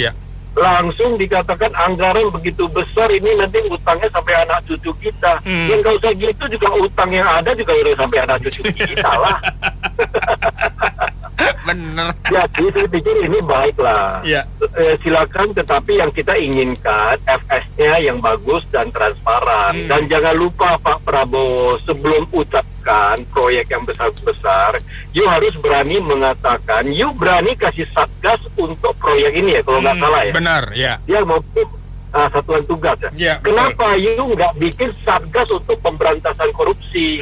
Langsung dikatakan anggaran begitu besar, ini nanti utangnya sampai anak cucu kita. Yang nggak usah gitu juga, utang yang ada juga udah sampai anak cucu kita lah. Bener. Jadi saya pikir ini baiklah. Silakan, tetapi yang kita inginkan FS-nya yang bagus dan transparan. Dan jangan lupa Pak Prabowo, sebelum ucapkan proyek yang besar-besar, you harus berani mengatakan, you berani kasih satgas untuk proyek ini ya, kalau nggak salah ya. Benar, ya. Dia mau satuan tugas ya. Kenapa you nggak bikin satgas untuk pemberantasan korupsi?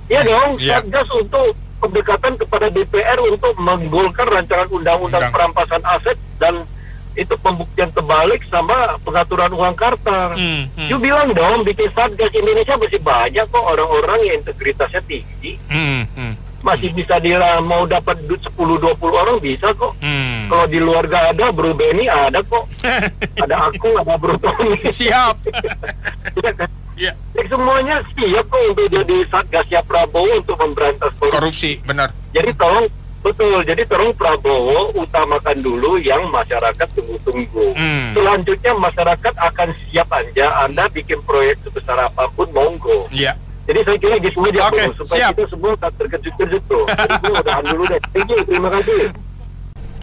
Iya dong, satgas untuk pendekatan kepada DPR untuk menggolkan rancangan undang-undang perampasan aset dan itu pembuktian terbalik sama pengaturan uang kartal. You bilang dong, bikin satgas. Indonesia masih banyak kok orang-orang yang integritasnya tinggi. Masih bisa mau dapat 10-20 orang bisa kok. Kalau di luar gak ada, Bro Benny ada kok. Ada aku, ada Bro Tony. Siap. Semuanya siap kok untuk jadi satgasnya Prabowo untuk memberantas korupsi. Benar. Jadi tolong Betul, jadi terus Prabowo utamakan dulu yang masyarakat tunggu-tunggu. Selanjutnya masyarakat akan siap aja, Anda bikin proyek sebesar apapun, monggo. Iya. Jadi saya kira gitu aja, Oke, Bro, supaya siap. kita semua tak terkejut-kejut tuh. Jadi gue udahan dulu deh. Thank you, terima kasih.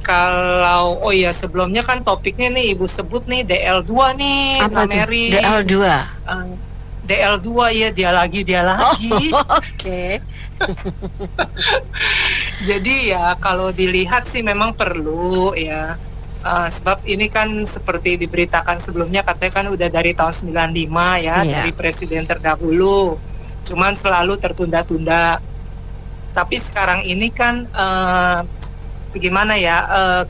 Kalau, oh iya sebelumnya kan topiknya nih Ibu sebut nih DL2 nih, Apa tuh? Mary. DL2. DL2 ya, dia lagi. Oke. Jadi ya kalau dilihat sih memang perlu ya. Sebab ini kan seperti diberitakan sebelumnya katanya kan udah dari tahun 95 ya, dari presiden terdahulu. Cuman selalu tertunda-tunda. Tapi sekarang ini kan bagaimana ya,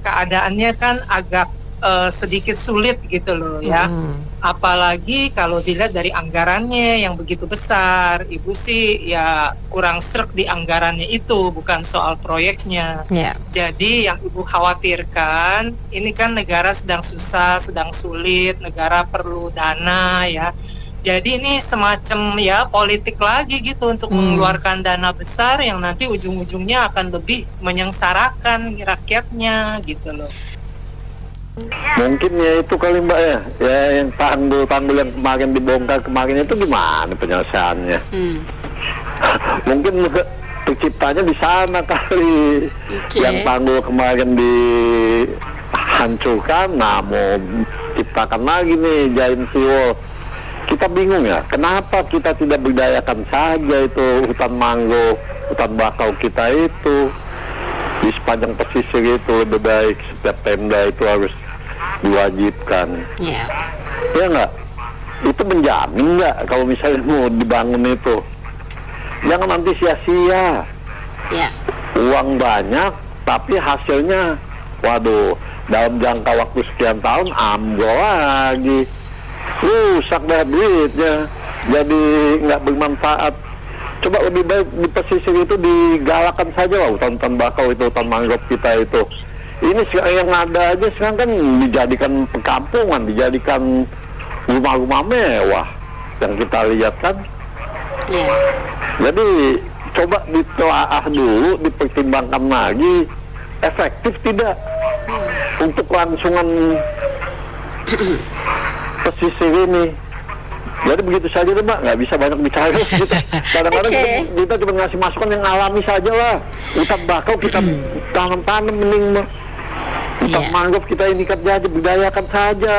keadaannya kan agak sedikit sulit gitu loh ya. Apalagi kalau dilihat dari anggarannya yang begitu besar. Ibu sih ya kurang srek di anggarannya itu, bukan soal proyeknya. Jadi yang Ibu khawatirkan, ini kan negara sedang susah, sedang sulit, negara perlu dana ya. Jadi ini semacam ya politik lagi gitu untuk mengeluarkan dana besar yang nanti ujung-ujungnya akan lebih menyengsarakan rakyatnya gitu loh. Mungkin ya itu kali Mbak ya yang tanggul yang kemarin dibongkar kemarin itu gimana penyelesaiannya? Mungkin terciptanya di sana kali. Yang tanggul kemarin dihancurkan, nah mau ciptakan lagi nih giant seawall. Kita bingung ya, kenapa kita tidak berdayakan saja itu hutan mangrove, hutan bakau kita itu di sepanjang pesisir itu lebih baik. Setiap Pemda itu harus diwajibkan. Ya nggak? Itu menjamin nggak kalau misalnya mau dibangun itu? Jangan nanti sia-sia. Uang banyak, tapi hasilnya, waduh, dalam jangka waktu sekian tahun ambil lagi, rusak dah duitnya, jadi nggak bermanfaat. Coba lebih baik di pesisir itu digalakan saja lah hutan-hutan bakau itu, hutan mangrove kita itu. Ini yang ada aja sekarang kan dijadikan perkampungan, dijadikan rumah-rumah mewah yang kita lihat kan. Jadi coba ditelaah dulu, dipertimbangkan lagi efektif tidak untuk langsungan pesisir ini. Jadi begitu saja deh Mbak, nggak bisa banyak bicara. Kadang-kadang kita cuma ngasih masukan yang alami saja lah. Hutan bakau kita tanam-tanam mending hutan mangrove kita ini aja, budayakan saja.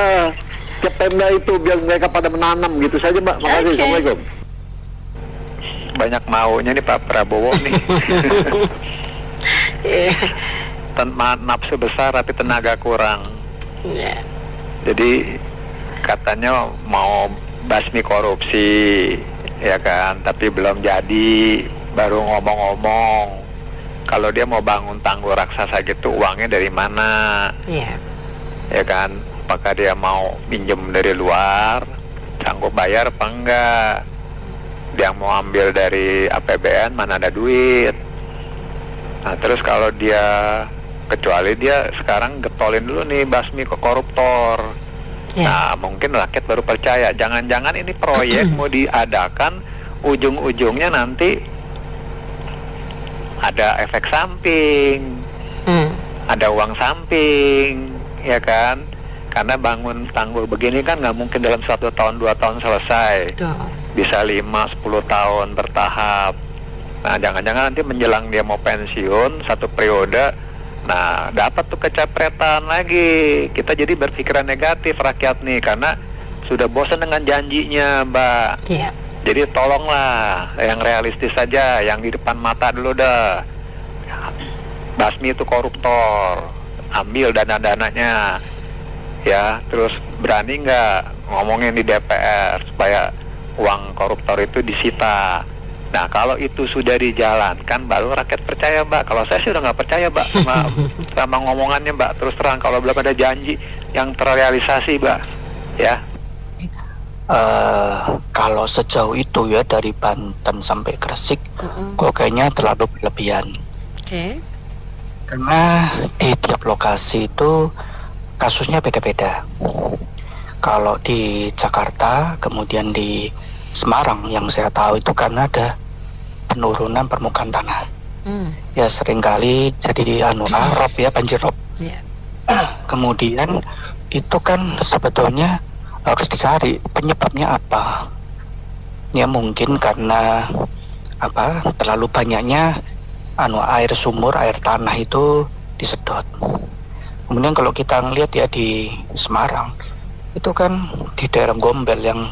Ke Pemda itu biar mereka pada menanam gitu saja Mbak. Makasih. Assalamualaikum. Banyak maunya nih Pak Prabowo nih. Nafsu besar tapi tenaga kurang. Jadi katanya mau basmi korupsi ya kan, tapi belum jadi, baru ngomong-ngomong. Kalau dia mau bangun tanggul raksasa gitu, uangnya dari mana? Ya kan, apakah dia mau pinjem dari luar, sanggup bayar apa enggak? Dia mau ambil dari APBN, mana ada duit. Nah terus kalau dia, kecuali dia sekarang getolin dulu nih basmi ke koruptor. Nah mungkin rakyat baru percaya. Jangan-jangan ini proyek mau diadakan, ujung-ujungnya nanti ada efek samping, ada uang samping, ya kan? Karena bangun tanggul begini kan nggak mungkin dalam 1 tahun 2 tahun selesai. Bisa 5-10 tahun bertahap. Nah jangan-jangan nanti menjelang dia mau pensiun 1 periode, nah dapat tuh kecapretan lagi. Kita jadi berpikiran negatif rakyat nih, karena sudah bosan dengan janjinya Mbak. Jadi tolonglah yang realistis saja, yang di depan mata dulu dah. Basmi itu koruptor, ambil dana-dananya ya, terus berani nggak ngomongin di DPR supaya uang koruptor itu disita. Nah kalau itu sudah dijalankan baru rakyat percaya Mbak. Kalau saya sih udah nggak percaya Mbak sama ngomongannya Mbak, terus terang kalau belum ada janji yang terrealisasi Mbak ya. Kalau sejauh itu ya dari Banten sampai Gresik, kok kayaknya terlalu berlebihan. Karena di tiap lokasi itu kasusnya beda-beda. Kalau di Jakarta, kemudian di Semarang yang saya tahu itu karena ada penurunan permukaan tanah. ya seringkali jadi rob ya, banjir rob. Kemudian itu kan sebetulnya harus dicari penyebabnya apa. Ya mungkin karena terlalu banyaknya air sumur, air tanah itu disedot. Kemudian kalau kita ngelihat ya di Semarang itu kan di daerah Gombel yang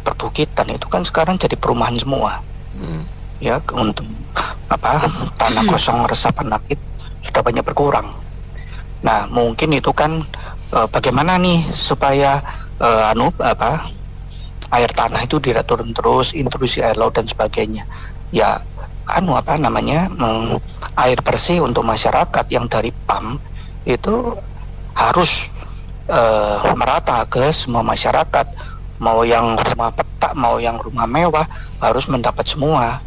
perbukitan itu kan sekarang jadi perumahan semua. Ya untuk tanah kosong resapan rakit sudah banyak berkurang. Nah mungkin itu kan bagaimana nih supaya air tanah itu tidak turun terus, intrusi air laut dan sebagainya. Ya air bersih untuk masyarakat yang dari PAM itu harus merata ke semua masyarakat, mau yang rumah petak, mau yang rumah mewah harus mendapat semua.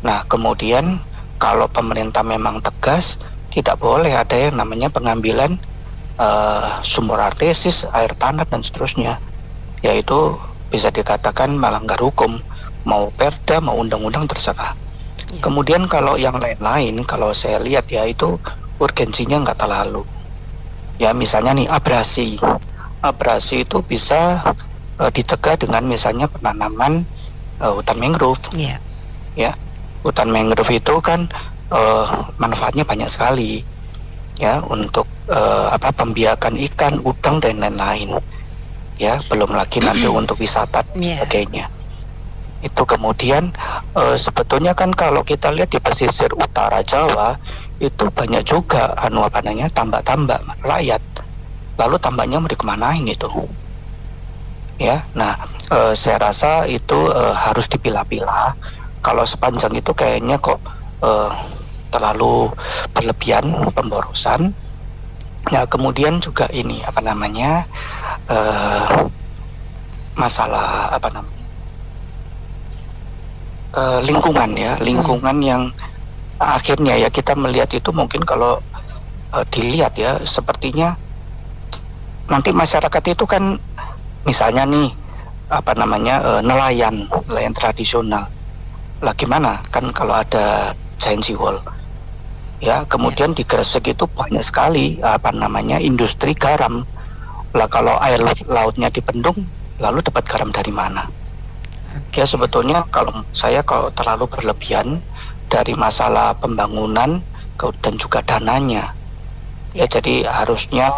Nah kemudian kalau pemerintah memang tegas, tidak boleh ada yang namanya pengambilan sumur artesis, air tanah dan seterusnya. Yaitu bisa dikatakan melanggar hukum, mau perda, mau undang-undang terserah. Kemudian kalau yang lain-lain, kalau saya lihat ya itu urgensinya nggak terlalu. Ya misalnya nih abrasi itu bisa dicegah dengan misalnya penanaman hutan mangrove. Ya hutan mangrove itu kan manfaatnya banyak sekali ya untuk pembiakan ikan, udang dan lain-lain. Ya belum lagi nanti untuk wisata dan sebagainya. Itu kemudian sebetulnya kan kalau kita lihat di pesisir utara Jawa itu banyak juga tambak-tambak rakyat. Lalu tambaknya mau dikemanain itu? Ya, nah saya rasa itu harus dipilah-pilah. Kalau sepanjang itu kayaknya kok terlalu berlebihan pemborosan. Ya kemudian juga ini masalah lingkungan ya, lingkungan yang akhirnya ya kita melihat itu mungkin kalau dilihat ya sepertinya nanti masyarakat itu kan misalnya nih nelayan tradisional lah gimana kan kalau ada giant seawall ya kemudian di Gresik itu banyak sekali industri garam lah kalau air lautnya dibendung lalu dapat garam dari mana? Ya sebetulnya kalau terlalu berlebihan dari masalah pembangunan dan juga dananya ya jadi harusnya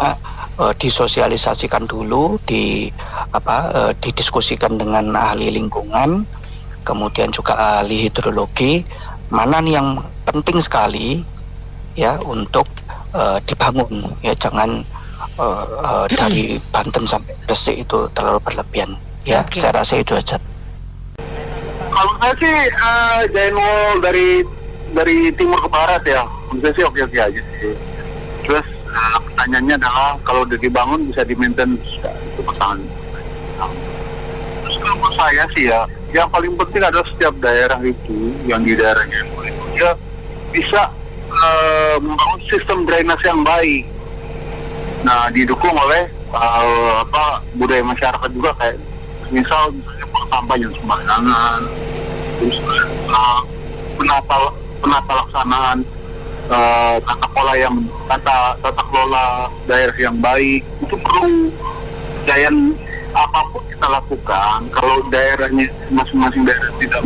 disosialisasikan dulu, didiskusikan dengan ahli lingkungan, kemudian juga ahli hidrologi mana nih yang penting sekali ya untuk dibangun ya jangan dari Banten sampai Gresik itu terlalu berlebihan ya. Saya rasa itu aja. Kalau saya sih giant wall dari timur ke barat ya, menurut saya sih oke-oke aja sih. Terus pertanyaannya adalah kalau udah dibangun bisa di-maintain itu pertahanan. Terus kalau menurut saya sih ya, yang paling penting adalah setiap daerah itu yang di daerahnya itu dia bisa membangun sistem drainase yang baik. Nah didukung oleh budaya masyarakat juga kayak misalnya sampah yang sembarangan, terus penata laksanaan tata kelola daerah yang baik itu perlu. Dan apapun kita lakukan kalau daerahnya masing-masing daerah tidak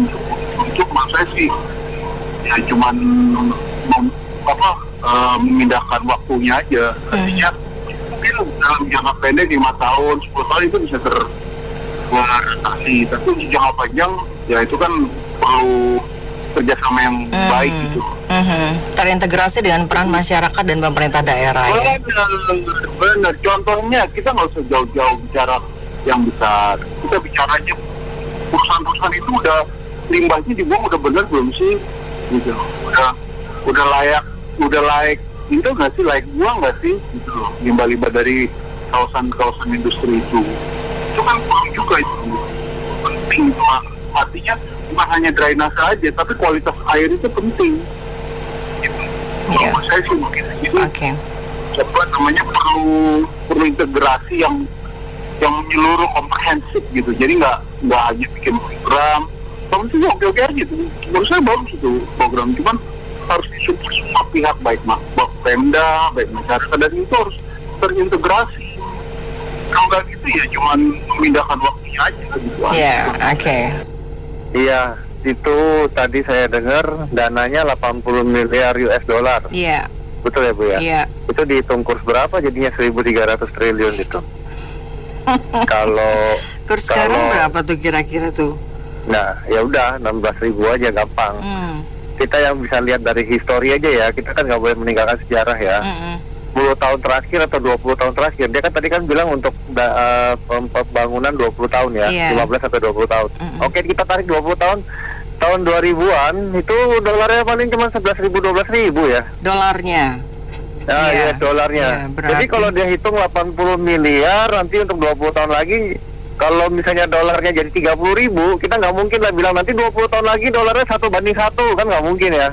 untuk maksudnya sih ya cuman memindahkan waktunya aja. Artinya mungkin dalam jangka pendek 5 tahun 10 tahun itu bisa teratasi, tapi untuk jangka panjang ya itu kan perlu kerjasama yang baik gitu. Terintegrasi dengan peran masyarakat dan pemerintah daerah. Benar. Contohnya kita nggak usah jauh-jauh bicara yang besar. Kita bicara aja perusahaan-perusahaan itu udah limbahnya dibuang udah benar belum sih? Gitu. Udah layak itu nggak sih, layak buang nggak sih? Gitu loh. Limbah-limbah dari kawasan industri itu kan perlu juga itu penting Pak. Artinya bukan hanya drainase aja, tapi kualitas air itu penting. Gitu. Kalau saya sih mungkin gitu. Coba namanya perlu integrasi yang menyeluruh komprehensif gitu. Jadi nggak hanya bikin program. Kalau itu oke-oke aja gitu. Menurut saya bagus itu program, cuman harus semua pihak, baik Pemda, baik masyarakat, dan itu harus terintegrasi. Kalau nggak gitu ya cuman memindahkan waktunya aja gitu. Oke. Iya, itu tadi saya dengar dananya 80 miliar US dollar. Iya. Betul ya Bu ya? Iya. Itu dihitung kurs berapa jadinya 1.300 triliun itu. Kalau kurs sekarang berapa tuh kira-kira tuh? Nah, ya udah 16.000 aja gampang. Kita yang bisa lihat dari histori aja ya, kita kan nggak boleh meninggalkan sejarah ya. 10 tahun terakhir atau 20 tahun terakhir, dia kan tadi kan bilang untuk pembangunan 20 tahun ya, 15 sampai 20 tahun. Oke, kita tarik 20 tahun, tahun 2000-an itu dolarnya paling cuma 11.000 12.000 ya. Dolarnya. Nah, ya dolarnya. Jadi kalau dia hitung 80 miliar nanti untuk 20 tahun lagi, kalau misalnya dolarnya jadi 30.000, kita nggak mungkin lah bilang nanti 20 tahun lagi dolarnya 1:1, kan nggak mungkin ya.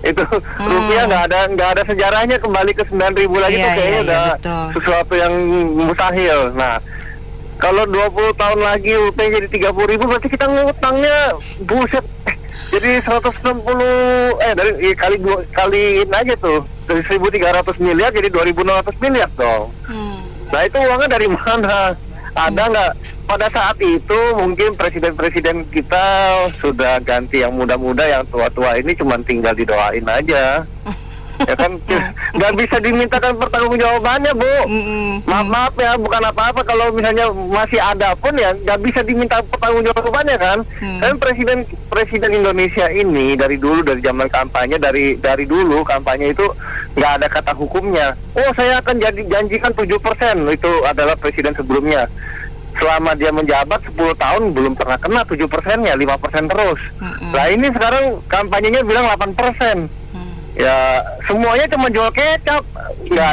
Itu rupiah nggak ada sejarahnya kembali ke 9.000 lagi tuh kayaknya udah sesuatu yang mustahil. Nah, kalau 20 tahun lagi rupiah jadi 30.000, berarti kita ngutangnya buset. Jadi 160 kaliin aja tuh dari 1.300 miliar jadi 2.600 miliar dong. Nah itu uangnya dari mana? Ada nggak? Pada saat itu mungkin presiden-presiden kita sudah ganti, yang muda-muda, yang tua-tua ini cuma tinggal didoain aja. Ya kan, nggak bisa dimintakan pertanggungjawabannya, Bu. Maaf ya, bukan apa-apa kalau misalnya masih ada pun ya nggak bisa diminta pertanggungjawabannya kan. Kan presiden Indonesia ini dari dulu, dari zaman kampanye, dari dulu kampanye itu nggak ada kata hukumnya. Oh, saya akan janjikan 7%, itu adalah presiden sebelumnya. Selama dia menjabat 10 tahun belum pernah kena 7%-nya, 5% terus. Nah ini sekarang kampanyenya bilang 8%. Ya semuanya cuma jual kecap, nggak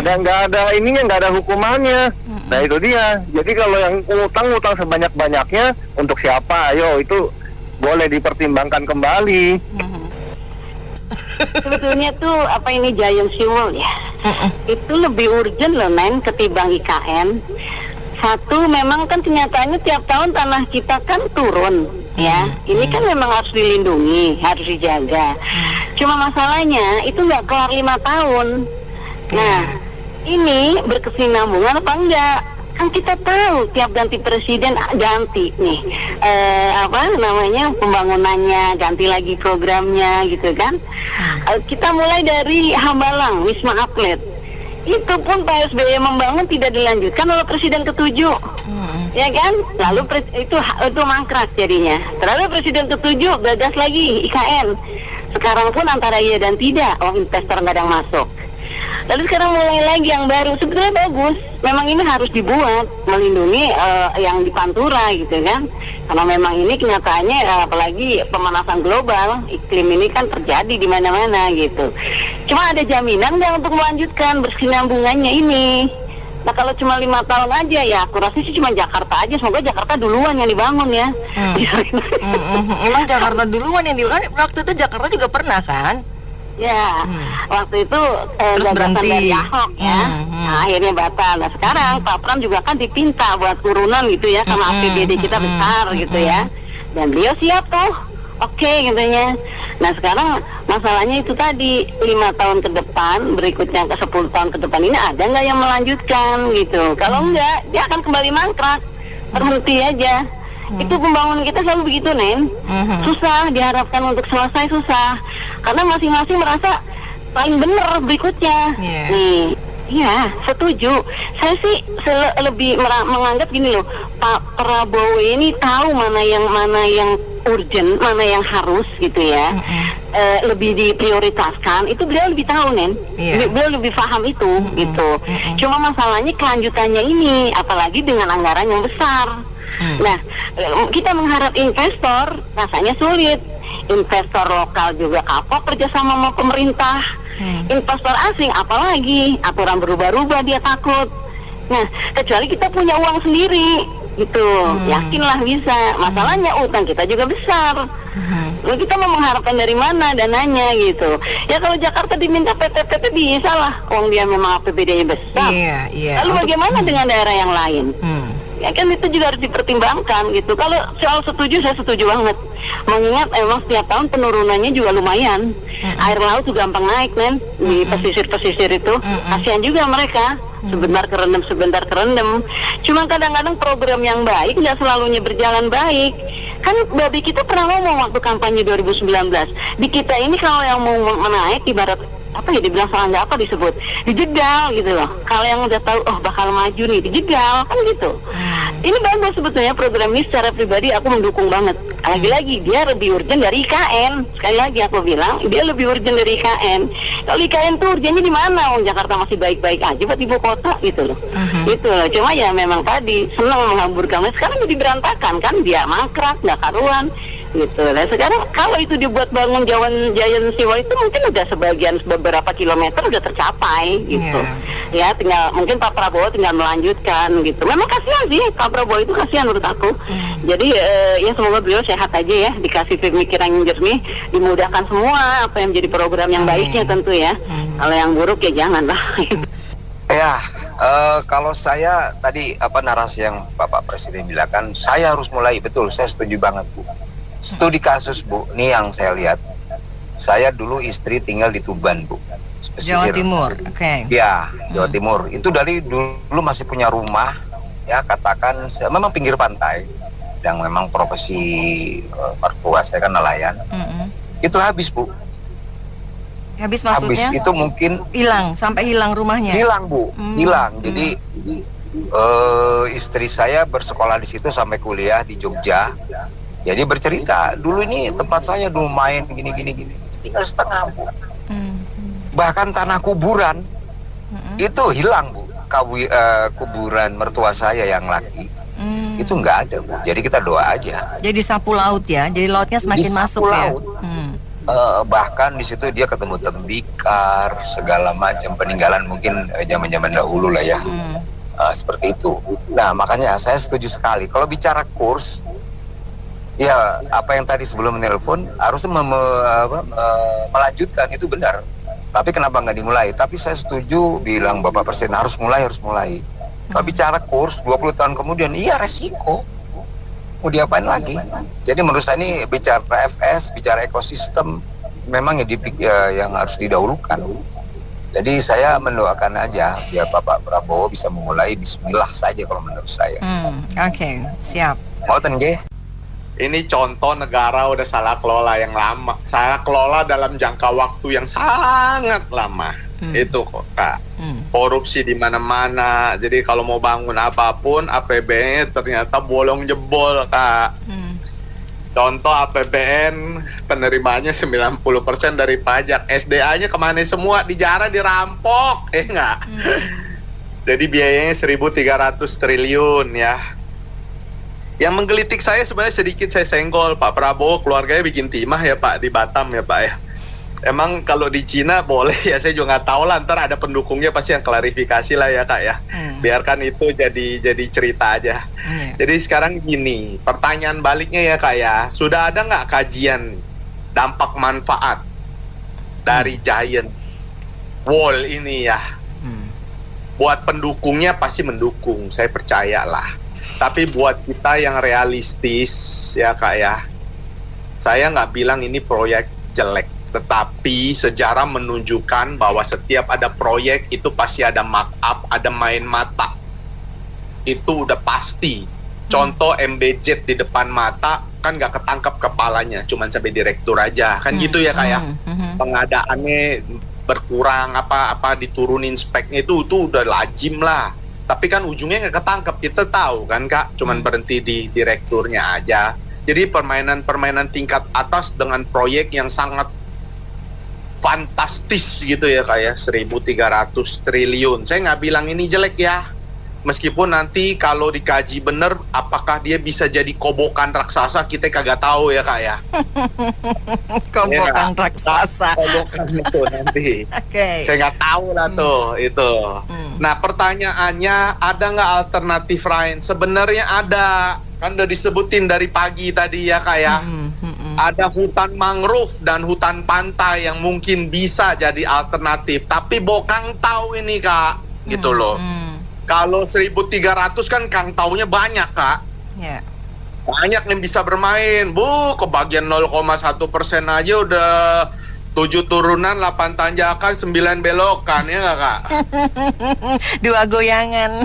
ada ininya, nggak ada hukumannya. Nah itu dia. Jadi kalau yang utang sebanyak-banyaknya untuk siapa? Ayo, itu boleh dipertimbangkan kembali. Sebetulnya tuh apa ini giant sea-wall ya, itu lebih urgent loh men ketimbang IKN. Satu, memang kan kenyataannya tiap tahun tanah kita kan turun ya. Ini kan memang harus dilindungi, harus dijaga. Cuma masalahnya itu nggak kelar 5 tahun. Nah, ini berkesinambungan apa enggak? Kan kita tahu tiap ganti presiden ganti nih pembangunannya, ganti lagi programnya gitu kan. Kita mulai dari Hambalang, Wisma Atlet. Itu pun Pak SBY membangun tidak dilanjutkan oleh presiden ke-7. Ya kan? Lalu itu mangkrak jadinya. Terlalu presiden ke-7 gagas lagi IKN. Sekarang pun antara iya dan tidak, investor nggak ada yang masuk. Lalu sekarang mulai lagi yang baru, sebetulnya bagus. Memang ini harus dibuat melindungi yang di Pantura gitu kan. Karena memang ini kenyataannya apalagi pemanasan global, iklim ini kan terjadi di mana-mana gitu. Cuma ada jaminan nggak untuk melanjutkan berkesinambungannya ini? Nah kalau cuma 5 tahun aja ya, aku rasa sih cuma Jakarta aja. Semoga Jakarta duluan yang dibangun ya. Emang Jakarta duluan yang dibangun? Waktu itu Jakarta juga pernah kan? Ya, waktu itu gagasan dari Ahok ya. Nah, akhirnya batal. Nah sekarang Pak Pram juga kan dipinta buat turunan gitu ya, karena APBD kita besar gitu ya. Dan beliau siap tuh, oke katanya. Nah sekarang masalahnya itu tadi 5 tahun ke depan, berikutnya ke 10 tahun ke depan ini ada nggak yang melanjutkan gitu. Kalau enggak, dia akan kembali mangkrak, berhenti aja. Itu pembangunan kita selalu begitu, Nen. Susah, diharapkan untuk selesai susah. Karena masing-masing merasa paling benar berikutnya. Nih, iya, setuju. Saya sih lebih menganggap gini loh, Pak Prabowo ini tahu mana yang urgent, mana yang harus gitu ya. Lebih diprioritaskan, itu beliau lebih tahu, Nen. Beliau lebih paham itu gitu. Cuma masalahnya kelanjutannya ini, apalagi dengan anggaran yang besar. Nah, kita mengharap investor rasanya sulit. Investor lokal juga kapok kerjasama sama pemerintah. Investor asing apalagi aturan berubah-ubah dia takut. Nah, kecuali kita punya uang sendiri gitu, yakinlah bisa. Masalahnya utang kita juga besar. Lalu kita mau mengharapkan dari mana dananya gitu. Ya kalau Jakarta diminta PT bisa lah, uang dia memang APBD-nya besar. Lalu bagaimana dengan daerah yang lain? Ya kan itu juga harus dipertimbangkan gitu. Kalau soal setuju, saya setuju banget. Mengingat emang setiap tahun penurunannya juga lumayan. Air laut juga gampang naik men di pesisir-pesisir itu. Kasihan juga mereka. Sebentar kerendam. Cuma kadang-kadang program yang baik nggak selalunya berjalan baik. Kan Babi kita pernah ngomong waktu kampanye 2019. Di kita ini kalau yang mau menaik ibarat apa ya dibilang salah nggak apa disebut dijegal gitu loh. Kalau yang udah tahu bakal maju nih dijegal kan gitu. Ini bagus sebetulnya program ini secara pribadi aku mendukung banget. Lagi-lagi dia lebih urgent dari IKN. Sekali lagi aku bilang dia lebih urgent dari IKN. Kalau IKN tuh urgennya di mana? Jakarta masih baik-baik aja buat ibu kota gitu loh. Gitu loh. Cuma ya memang tadi senang menghamburkan. Sekarang jadi berantakan kan dia mangkrak nggak karuan. Gitu. Nah sekarang kalau itu dibuat bangun Giant Sea Wall itu mungkin udah sebagian beberapa kilometer udah tercapai gitu. Ya tinggal mungkin Pak Prabowo tinggal melanjutkan gitu. Memang kasihan sih Pak Prabowo itu kasihan menurut aku. Jadi ya semoga beliau sehat aja ya, dikasih pemikiran yang jernih, dimudahkan semua apa yang menjadi program yang baiknya tentu ya. Kalau yang buruk ya jangan lah. Ya, kalau saya tadi narasi yang Bapak Presiden bilang, saya harus mulai, betul, saya setuju banget Bu. Studi kasus Bu, ini yang saya lihat. Saya dulu istri tinggal di Tuban Bu, Jawa Timur, oke. Ya, Jawa Timur. Itu dari dulu masih punya rumah, ya katakan memang pinggir pantai, yang memang profesi mertua saya kan nelayan. Itu habis Bu. Habis maksudnya? Habis itu mungkin sampai hilang rumahnya. Hilang Bu, hilang. Jadi istri saya bersekolah di situ sampai kuliah di Jogja. Jadi bercerita, dulu ini tempat saya dulu main gini, tinggal setengah Bu. Bahkan tanah kuburan itu hilang Bu. Kuburan mertua saya yang laki itu nggak ada Bu. Jadi kita doa aja. Jadi sapu laut ya, jadi lautnya semakin masuk laut. Ya. Bahkan di situ dia ketemu tembikar, segala macam peninggalan mungkin zaman-zaman dahulu lah ya. Seperti itu. Nah makanya saya setuju sekali. Kalau bicara kurs, ya apa yang tadi sebelum menelpon harusnya melanjutkan itu benar. Tapi kenapa nggak dimulai? Tapi saya setuju bilang Bapak Presiden harus mulai. Kalau bicara kurs 20 tahun kemudian, iya resiko. Mau diapain lagi? Jadi menurut saya ini bicara FS, bicara ekosistem, memang yang harus didahulukan. Jadi saya mendoakan aja biar Bapak Prabowo bisa memulai bismillah saja kalau menurut saya. Oke, siap. Mau G? Ini contoh negara udah salah kelola yang lama, salah kelola dalam jangka waktu yang sangat lama. Itu kok Kak. Korupsi di mana-mana. Jadi kalau mau bangun apapun APBN ternyata bolong jebol Kak. Contoh APBN penerimaannya 90% dari pajak, SDA-nya kemana semua, dijarah dirampok, enggak. Jadi biayanya 1.300 triliun ya. Yang menggelitik saya sebenarnya sedikit saya senggol, Pak Prabowo keluarganya bikin timah ya Pak di Batam ya Pak ya. Emang kalau di Cina boleh ya, saya juga nggak tahu lah, ntar ada pendukungnya pasti yang klarifikasi lah ya Kak ya. Biarkan itu jadi cerita aja. Jadi sekarang gini, pertanyaan baliknya ya Kak ya, sudah ada nggak kajian dampak manfaat dari Giant Wall ini ya? Buat pendukungnya pasti mendukung, saya percayalah. Tapi buat kita yang realistis ya Kak ya, saya nggak bilang ini proyek jelek, tetapi sejarah menunjukkan bahwa setiap ada proyek itu pasti ada markup, ada main mata. Itu udah pasti. Contoh MBZ di depan mata kan nggak ketangkap kepalanya, cuman sampai direktur aja kan gitu ya Kak ya. Pengadaannya berkurang, apa diturunin speknya itu udah lazim lah. Tapi kan ujungnya nggak ketangkep, kita tahu kan Kak, cuman berhenti di direkturnya aja. Jadi permainan tingkat atas dengan proyek yang sangat fantastis gitu ya Kak ya, 1.300 triliun. Saya nggak bilang ini jelek ya, meskipun nanti kalau dikaji bener apakah dia bisa jadi kobokan raksasa, kita kagak tahu ya Kak ya. Kobokan raksasa. Kobokan itu nanti. Saya nggak tahu lah tuh itu. Nah pertanyaannya, ada nggak alternatif lain? Sebenarnya ada, kan udah disebutin dari pagi tadi ya Kak ya. Ada hutan mangrove dan hutan pantai yang mungkin bisa jadi alternatif. Tapi Bokang tahu ini Kak, gitu loh. Kalau 1.300 kan Kang taunya banyak, Kak. Ya. Banyak yang bisa bermain. Kebagian 0,1% aja udah 7 turunan, 8 tanjakan, 9 belokan, ya nggak, Kak? 2 goyangan.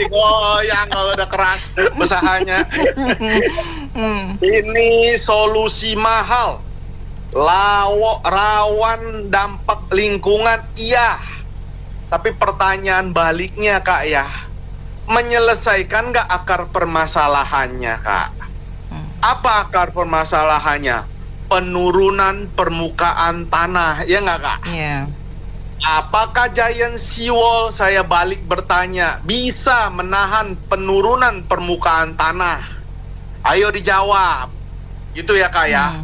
Goyang kalau udah keras usahanya. Ini solusi mahal. Rawan dampak lingkungan, iya. Tapi pertanyaan baliknya, Kak, ya, menyelesaikan nggak akar permasalahannya, Kak? Apa akar permasalahannya? Penurunan permukaan tanah, ya nggak, Kak? Iya. Apakah giant seawall, saya balik bertanya, bisa menahan penurunan permukaan tanah? Ayo dijawab, gitu ya, Kak, ya?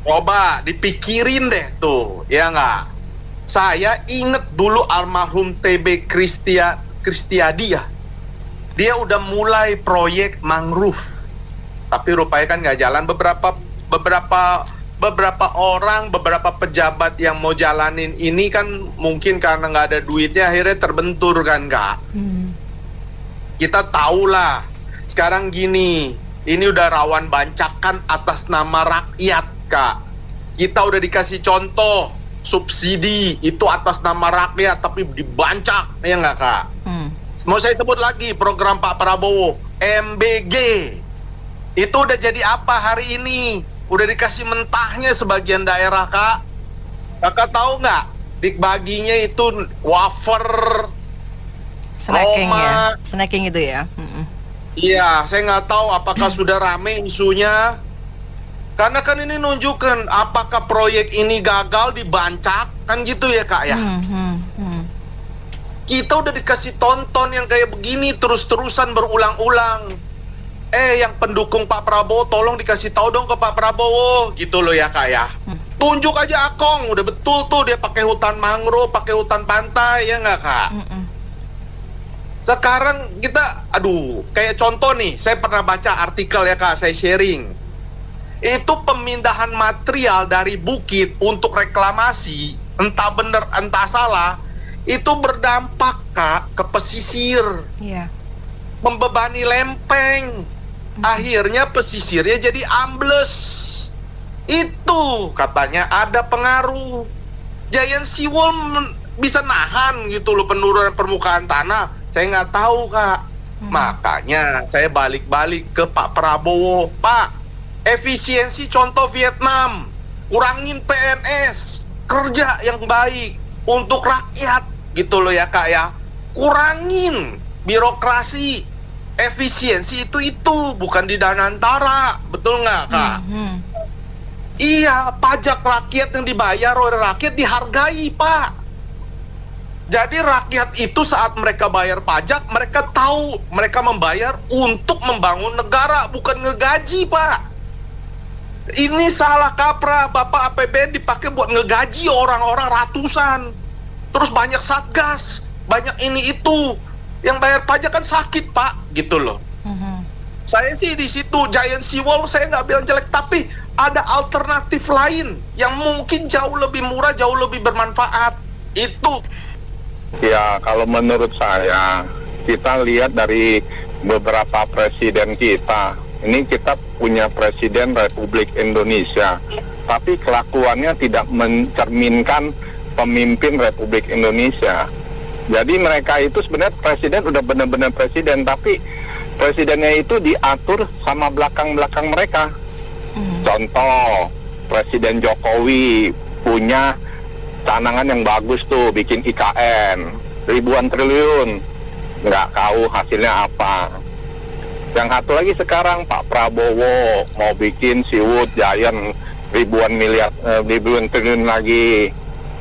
Coba dipikirin deh tuh, ya nggak? Saya inget dulu almarhum TB Kristiadi ya, dia udah mulai proyek mangrove, tapi rupanya kan nggak jalan. Beberapa orang, beberapa pejabat yang mau jalanin ini kan mungkin karena nggak ada duitnya akhirnya terbentur kan, Kak. Kita tahulah sekarang gini, ini udah rawan bancakan atas nama rakyat, Kak. Kita udah dikasih contoh subsidi itu atas nama rakyat tapi dibancak, ya nggak, Kak? Mau saya sebut lagi program Pak Prabowo, MBG. Itu udah jadi apa hari ini? Udah dikasih mentahnya sebagian daerah, Kak. Kakak tahu nggak? Dibaginya itu wafer, Snacking Roma. ya, snacking itu ya. Iya, saya nggak tahu apakah sudah rame isunya. Karena kan ini nunjukkan apakah proyek ini gagal dibancak, kan gitu ya, Kak, ya. Kita udah dikasih tonton yang kayak begini terus-terusan berulang-ulang. Yang pendukung Pak Prabowo tolong dikasih tahu dong ke Pak Prabowo, gitu loh ya, Kak, ya. Tunjuk aja Akong, udah betul tuh dia pakai hutan mangrove, pakai hutan pantai, ya nggak, Kak? Sekarang kita, kayak contoh nih, saya pernah baca artikel ya, Kak, saya sharing. Itu pemindahan material dari bukit untuk reklamasi, entah bener entah salah, itu berdampak, Kak, ke pesisir. Iya. Membebani lempeng. Akhirnya pesisirnya jadi ambles. Itu katanya ada pengaruh. Giant seawall bisa nahan gitu loh penurunan permukaan tanah. Saya nggak tahu, Kak. Makanya saya balik-balik ke Pak Prabowo. Pak, efisiensi contoh Vietnam, kurangin PNS, kerja yang baik untuk rakyat gitu loh ya, Kak, ya. Kurangin birokrasi, efisiensi itu bukan di Danantara, betul nggak, Kak? Iya, pajak rakyat yang dibayar oleh rakyat dihargai, Pak. Jadi rakyat itu saat mereka bayar pajak, mereka tahu mereka membayar untuk membangun negara, bukan ngegaji, Pak. Ini salah kaprah, Bapak APBN dipakai buat ngegaji orang-orang ratusan. Terus banyak satgas, banyak ini itu. Yang bayar pajak kan sakit, Pak, gitu loh. Saya sih di situ giant seawall saya nggak bilang jelek, tapi ada alternatif lain yang mungkin jauh lebih murah, jauh lebih bermanfaat. Itu. Ya, kalau menurut saya, kita lihat dari beberapa presiden kita. Ini kita punya presiden Republik Indonesia, tapi kelakuannya tidak mencerminkan pemimpin Republik Indonesia. Jadi mereka itu sebenarnya presiden udah benar-benar presiden, tapi presidennya itu diatur sama belakang-belakang mereka. Contoh, Presiden Jokowi punya canangan yang bagus tuh, bikin IKN ribuan triliun, nggak tahu hasilnya apa. Yang satu lagi sekarang Pak Prabowo mau bikin Seawood Giant ribuan triliun lagi.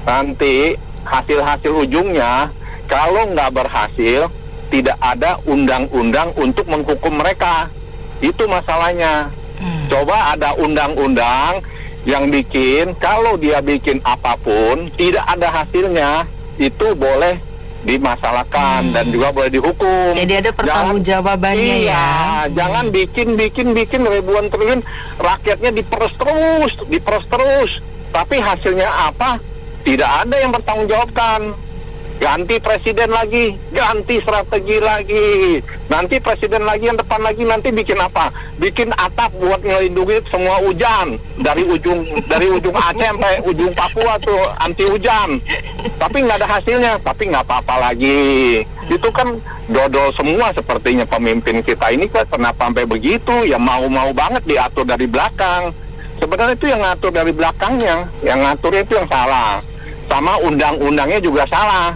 Nanti hasil ujungnya kalau nggak berhasil, tidak ada undang-undang untuk menghukum mereka. Itu masalahnya. Coba ada undang-undang yang bikin, kalau dia bikin apapun, tidak ada hasilnya, itu boleh dimasalahkan dan juga boleh dihukum. Jadi ada pertanggungjawabannya ya. Jangan bikin ribuan triliun, rakyatnya diperes terus, tapi hasilnya apa? Tidak ada yang bertanggung jawabkan. ganti presiden lagi, ganti strategi lagi, nanti presiden lagi yang depan lagi nanti bikin apa? Bikin atap buat ngelindungi semua hujan dari ujung Aceh sampai ujung Papua tuh anti hujan. Tapi nggak ada hasilnya, tapi nggak apa-apa lagi. Itu kan dodol semua sepertinya pemimpin kita ini kan, kenapa sampai begitu? Ya mau-mau banget diatur dari belakang. Sebenarnya itu yang ngatur dari belakangnya, yang ngaturnya itu yang salah. Sama undang-undangnya juga salah.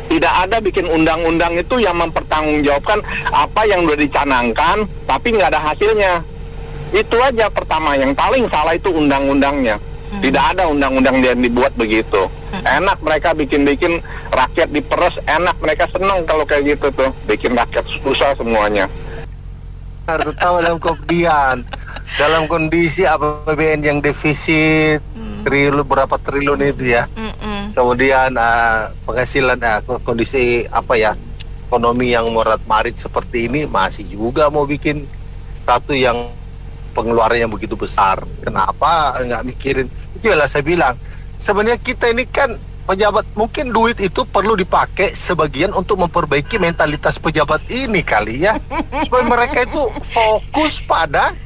Tidak ada bikin undang-undang itu yang mempertanggungjawabkan apa yang sudah dicanangkan, tapi nggak ada hasilnya. Itu aja pertama, yang paling salah itu undang-undangnya. Tidak ada undang-undang yang dibuat begitu. Enak mereka bikin-bikin rakyat diperes, enak mereka senang kalau kayak gitu tuh, bikin rakyat susah semuanya. Terutama dalam kondisi APBN yang defisit berapa triliun itu ya. Kemudian penghasilan kondisi ekonomi yang morat marit seperti ini, masih juga mau bikin satu yang pengeluaran yang begitu besar. Kenapa nggak mikirin? Itulah saya bilang, sebenarnya kita ini kan pejabat, mungkin duit itu perlu dipakai sebagian untuk memperbaiki mentalitas pejabat ini kali ya, supaya mereka itu fokus pada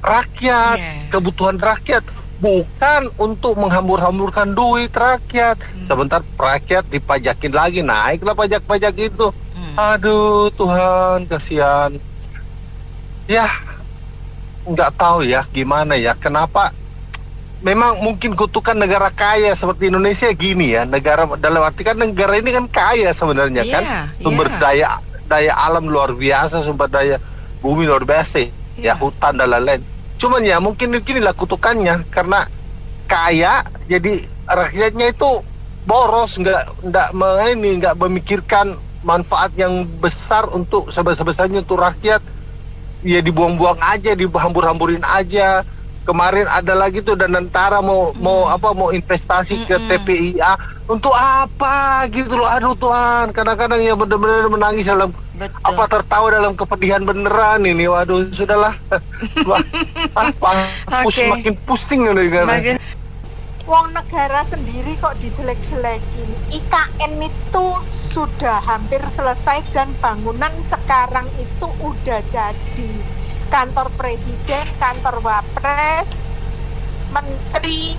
rakyat, kebutuhan rakyat, bukan untuk menghambur-hamburkan duit rakyat. Sebentar rakyat dipajakin lagi, naiklah pajak-pajak itu. Aduh Tuhan, kasihan. Ya, nggak tahu ya gimana ya, kenapa. Memang mungkin kutukan negara kaya seperti Indonesia gini ya, negara dalam arti kan negara ini kan kaya sebenarnya kan, sumber daya alam luar biasa, sumber daya bumi luar biasa, ya hutan dan lain-lain. Cuman ya mungkin inilah kutukannya, karena kaya jadi rakyatnya itu boros, nggak memikirkan manfaat yang besar untuk sebesar-besarnya untuk rakyat. Ya dibuang-buang aja, dihambur-hamburin aja. Kemarin ada lagi tuh Danantara mau investasi ke TPIA, untuk apa gitu loh. Aduh Tuhan, kadang-kadang ya benar-benar menangis dalam tertawa dalam kepedihan beneran ini. Waduh, sudahlah. Makin pusing negara. Wong negara sendiri kok dijelek-jelekin. IKN itu sudah hampir selesai dan bangunan sekarang itu udah jadi. Kantor presiden, kantor wapres, menteri,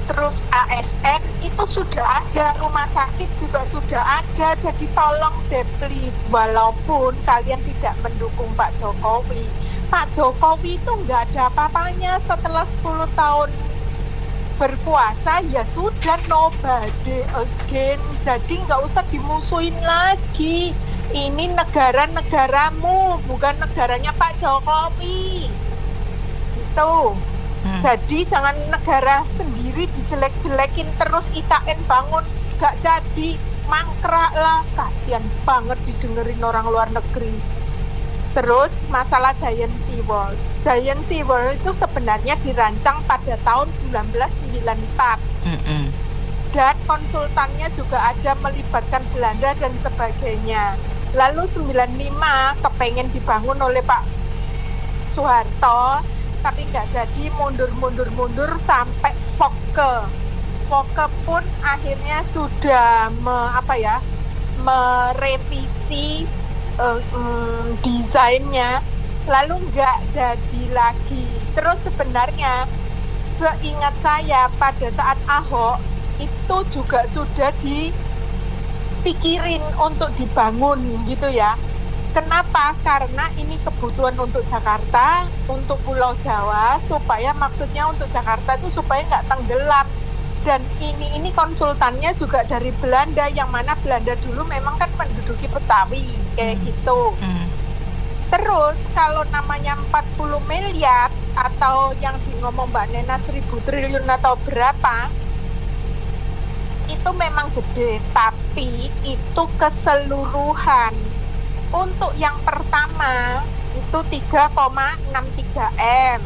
terus ASN itu sudah ada, rumah sakit juga sudah ada. Jadi tolong depli, walaupun kalian tidak mendukung Pak Jokowi, Pak Jokowi itu nggak ada apa-apanya setelah 10 tahun berkuasa. Ya sudah, nobody again. Jadi nggak usah dimusuhin lagi. Ini negara-negaramu, bukan negaranya Pak Jokowi. Itu. Jadi jangan negara sendiri dijelek-jelekin terus. IKN bangun gak jadi, mangkrak lah. Kasian banget didengerin orang luar negeri. Terus masalah Giant Sea Wall. Giant Sea Wall itu sebenarnya dirancang pada tahun 1994. Dan konsultannya juga ada melibatkan Belanda dan sebagainya. Lalu 95 kepengen dibangun oleh Pak Soeharto, tapi nggak jadi, mundur sampai Fokke pun akhirnya sudah merevisi desainnya, lalu nggak jadi lagi. Terus sebenarnya seingat saya pada saat Ahok itu juga sudah dipikirin untuk dibangun gitu ya. Kenapa? Karena ini kebutuhan untuk Jakarta, untuk Pulau Jawa, supaya maksudnya untuk Jakarta itu supaya nggak tenggelam. Dan ini konsultannya juga dari Belanda, yang mana Belanda dulu memang kan menduduki Betawi kayak gitu. Terus kalau namanya 40 miliar atau yang ngomong Mbak Nena 1.000 triliun atau berapa, itu memang gede, tapi itu keseluruhan. Untuk yang pertama itu 3,63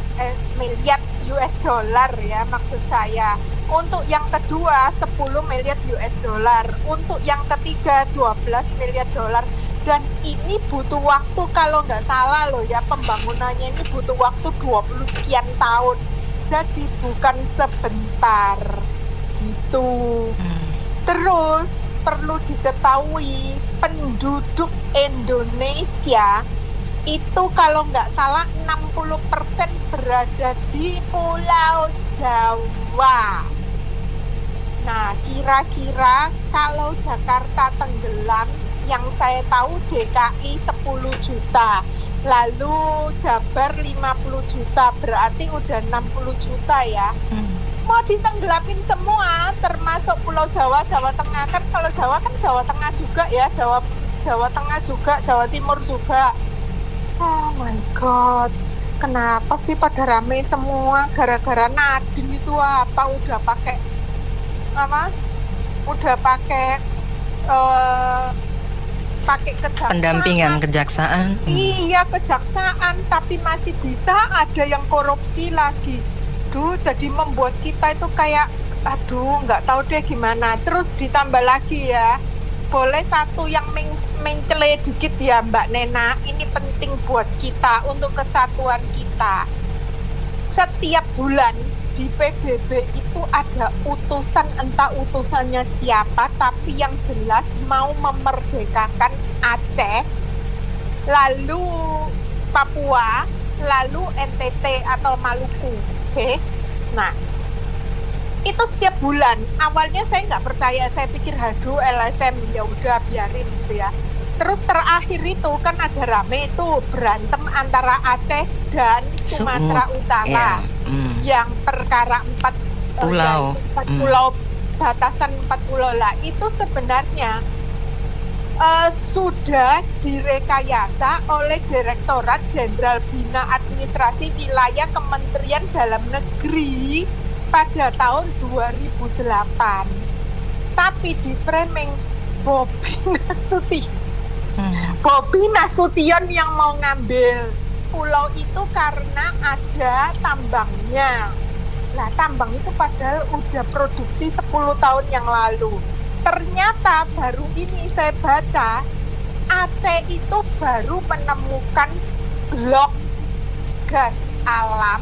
miliar US dollar ya maksud saya. Untuk yang kedua 10 miliar US dollar. Untuk yang ketiga 12 miliar dolar. Dan ini butuh waktu, kalau nggak salah loh ya, pembangunannya ini butuh waktu 20 sekian tahun. Jadi bukan sebentar gitu. Terus perlu diketahui penduduk Indonesia itu kalau nggak salah 60% berada di Pulau Jawa. Nah, kira-kira kalau Jakarta tenggelam, yang saya tahu DKI 10 juta, lalu Jabar 50 juta, berarti udah 60 juta ya. Mau ditenggelamin semua, termasuk Pulau Jawa, Jawa Tengah. Kan kalau Jawa kan Jawa Tengah juga ya, Jawa Tengah juga, Jawa Timur juga. Oh my God, kenapa sih pada rame semua gara-gara Nadine itu apa? Udah pakai kejaksaan. Pendampingan kejaksaan. Iya, kejaksaan, tapi masih bisa ada yang korupsi lagi. Jadi membuat kita itu kayak, nggak tahu deh gimana. Terus ditambah lagi ya, boleh satu yang mencele dikit ya Mbak Nena, ini penting buat kita, untuk kesatuan kita. Setiap bulan di PBB itu ada utusan, entah utusannya siapa, tapi yang jelas mau memerdekakan Aceh, lalu Papua, lalu NTT atau Maluku. Oke. Nah, itu setiap bulan. Awalnya saya nggak percaya, saya pikir LSM ya udah biarin gitu ya. Terus terakhir itu kan ada rame itu berantem antara Aceh dan Sumatera Utara, yang perkara 4 pulau, batasan 4 pulau lah. Itu sebenarnya sudah direkayasa oleh Direktorat Jenderal Bina Administrasi Wilayah Kementerian Dalam Negeri pada tahun 2008. Tapi di framing Bobi Nasution yang mau ngambil pulau itu karena ada tambangnya. Nah, tambang itu padahal udah produksi 10 tahun yang lalu. Ternyata baru ini saya baca, Aceh itu baru menemukan blok gas alam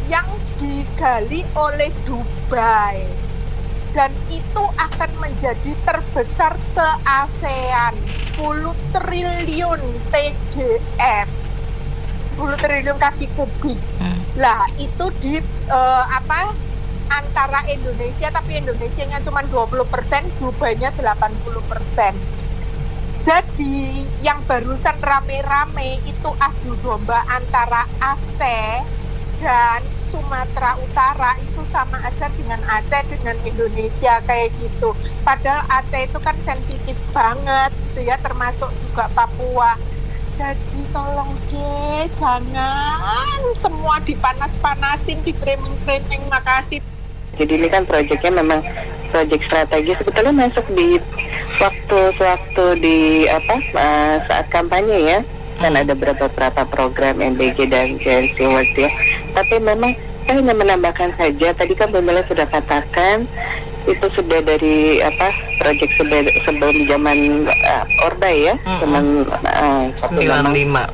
yang digali oleh Dubai, dan itu akan menjadi terbesar se-ASEAN, 10 triliun TGM, 10 triliun kaki kubik. Lah itu di antara Indonesia, tapi Indonesianya cuma 20%, Dubai-nya 80%. Jadi yang barusan rame-rame itu adu domba antara Aceh dan Sumatera Utara, itu sama aja dengan Aceh dengan Indonesia kayak gitu. Padahal Aceh itu kan sensitif banget gitu ya, termasuk juga Papua. Jadi tolong deh, jangan semua dipanas-panasin, di-framing-framing. Makasih. Jadi ini kan proyeknya memang proyek strategi, sebetulnya masuk di waktu di saat kampanye ya. Kan ada beberapa program MBG dan JNC World ya. Tapi memang saya hanya menambahkan saja, tadi kan Bumela sudah katakan itu sudah dari proyek sebelum zaman Orde ya, zaman 95.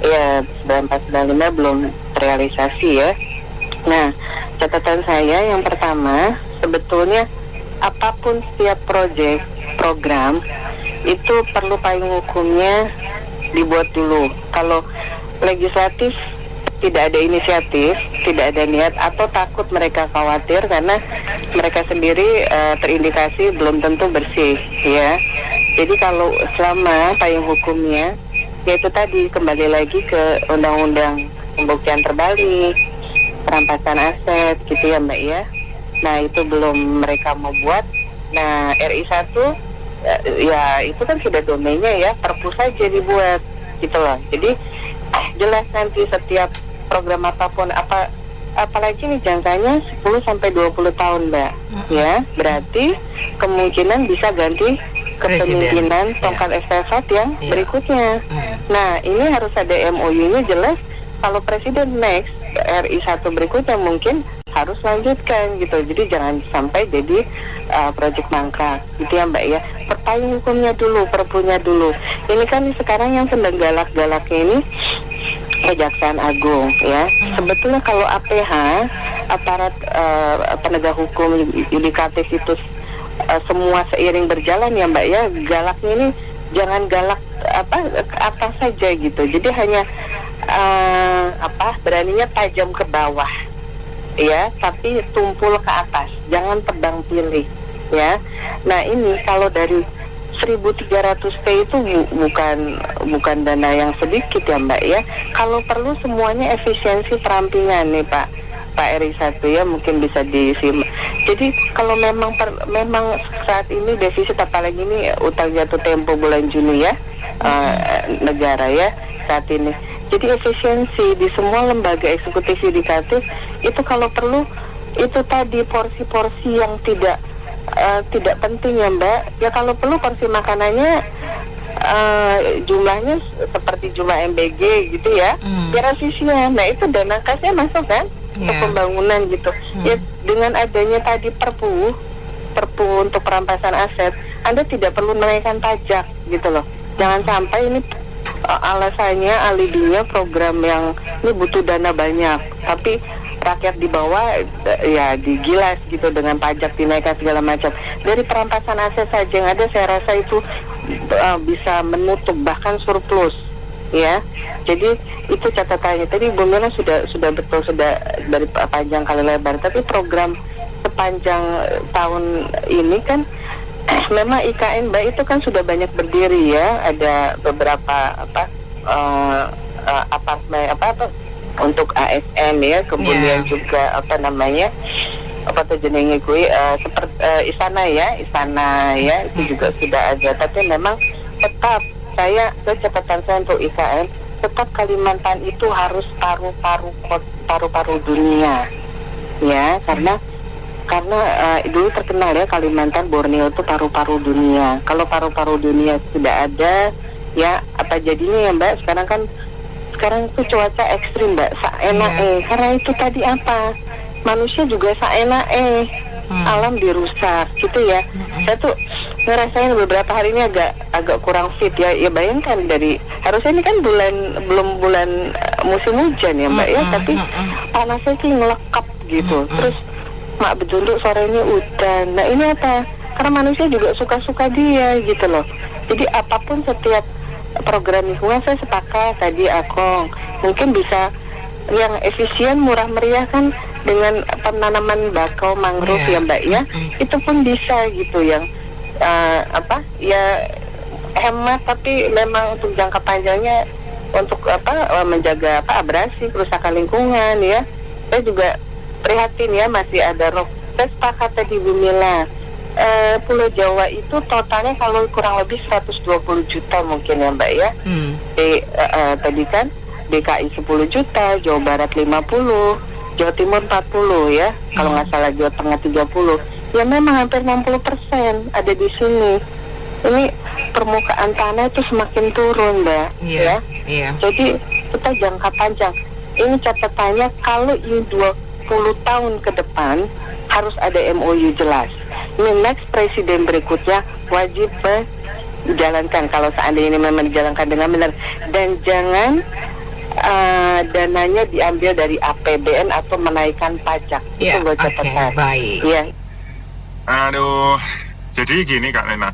Ya, 9495 belum terrealisasi ya. Nah, catatan saya yang pertama, sebetulnya apapun setiap program itu perlu payung hukumnya dibuat dulu. Kalau legislatif tidak ada inisiatif, tidak ada niat, atau takut mereka khawatir karena mereka sendiri terindikasi belum tentu bersih ya. Jadi kalau selama payung hukumnya, yaitu tadi kembali lagi ke undang-undang pembuktian terbalik, perampasan aset gitu ya Mbak ya. Nah itu belum mereka mau buat. Nah RI 1 ya itu kan sudah domainnya ya, perpu saja dibuat gitu loh. Jadi jelas nanti setiap program apapun, apalagi nih jangkanya 10-20 tahun Mbak ya, berarti kemungkinan bisa ganti kepemimpinan tongkat estafet yang berikutnya. Nah ini harus ada MOU-nya jelas, kalau presiden next RI 1 berikutnya mungkin harus lanjutkan gitu. Jadi jangan sampai jadi proyek mangkrak gitu ya Mbak ya. Perpayung hukumnya dulu, perpunya dulu. Ini kan sekarang yang sedang galak-galaknya ini Kejaksaan Agung ya. Sebetulnya kalau APH, aparat penegak hukum yudikatif itu semua seiring berjalan ya Mbak ya, galaknya ini jangan galak ke atas saja gitu. Jadi hanya beraninya tajam ke bawah ya, tapi tumpul ke atas, jangan tebang pilih ya. Nah ini kalau dari 1.300T itu bukan dana yang sedikit ya Mbak ya. Kalau perlu semuanya efisiensi perampingan nih Pak Eri 1 ya, mungkin bisa disimak. Jadi kalau memang saat ini defisit, apalagi ini utang jatuh tempo bulan Juni ya, negara ya saat ini. Jadi efisiensi di semua lembaga eksekutif yudikatif itu kalau perlu itu tadi porsi-porsi yang tidak penting ya Mbak. Ya kalau perlu porsi makanannya jumlahnya seperti jumlah MBG gitu ya, biar efisien. Nah itu dana kasnya masuk kan untuk pembangunan gitu. Ya dengan adanya tadi perpu untuk perampasan aset, Anda tidak perlu menaikkan pajak gitu loh. Jangan sampai ini alasannya, alibinya program yang ini butuh dana banyak, tapi rakyat di bawah ya digilas gitu dengan pajak dinaikkan segala macam. Dari perampasan aset saja yang ada saya rasa itu bisa menutup bahkan surplus ya. Jadi itu catatannya. Tadi Bu Mira sudah betul, sudah dari panjang kali lebar, tapi program sepanjang tahun ini kan memang IKN Mbak itu kan sudah banyak berdiri ya. Ada beberapa apartemen untuk ASN ya, kemudian juga jenenge gue seperti Istana ya itu juga sudah ada. Tapi memang tetap catatan saya untuk IKN, tetap Kalimantan itu harus paru-paru dunia ya, karena dulu terkenal ya Kalimantan, Borneo itu paru-paru dunia. Kalau paru-paru dunia tidak ada ya apa jadinya ya Mbak? Sekarang itu cuaca ekstrim Mbak, karena itu tadi manusia juga alam dirusak gitu ya. Saya tuh ngerasain beberapa hari ini agak kurang fit ya. Ya bayangkan harusnya ini kan belum bulan musim hujan ya Mbak ya, tapi panasnya sih ngelekap gitu. Terus mak bedunduk sorenya udan. Nah ini apa? Karena manusia juga suka-suka dia gitu loh. Jadi apapun setiap program lingkungan saya sepakat tadi Akong mungkin bisa yang efisien, murah meriah kan dengan penanaman bakau mangrove ya Mbak ya, itu pun bisa gitu yang hemat, tapi memang untuk jangka panjangnya untuk menjaga abrasi, kerusakan lingkungan ya. Saya juga prihatin ya masih ada saya sepakat tadi Bu Mila. Pulau Jawa itu totalnya kalau kurang lebih 120 juta mungkin ya Mbak ya. Tadi kan DKI 10 juta, Jawa Barat 50, Jawa Timur 40 ya, kalau nggak salah Jawa Tengah 30. Ya memang hampir 60% ada di sini. Ini permukaan tanah itu semakin turun Mbak ya. Jadi kita jangka panjang. Ini catatannya kalau ini 20 tahun ke depan harus ada MOU jelas. Ini next presiden berikutnya wajib dijalankan kalau seandainya ini memang dijalankan dengan benar, dan jangan dananya diambil dari APBN atau menaikkan pajak. Itu buat catatan. Baik. Ya. Aduh, jadi gini Kak Lena,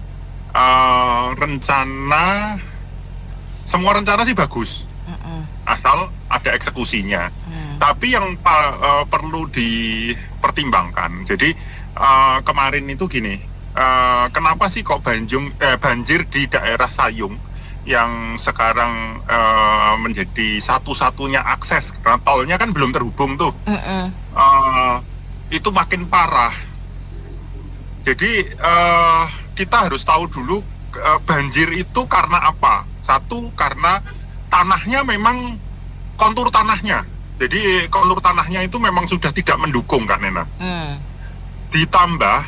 semua rencana sih bagus, asal ada eksekusinya. Tapi yang perlu dipertimbangkan, jadi kemarin itu gini, kenapa sih kok banjir di daerah Sayung yang sekarang menjadi satu-satunya akses, karena tolnya kan belum terhubung tuh, itu makin parah. Jadi kita harus tahu dulu banjir itu karena apa. Satu, karena tanahnya memang kontur tanahnya. Jadi kontur tanahnya itu memang sudah tidak mendukung Kak Nena. Ditambah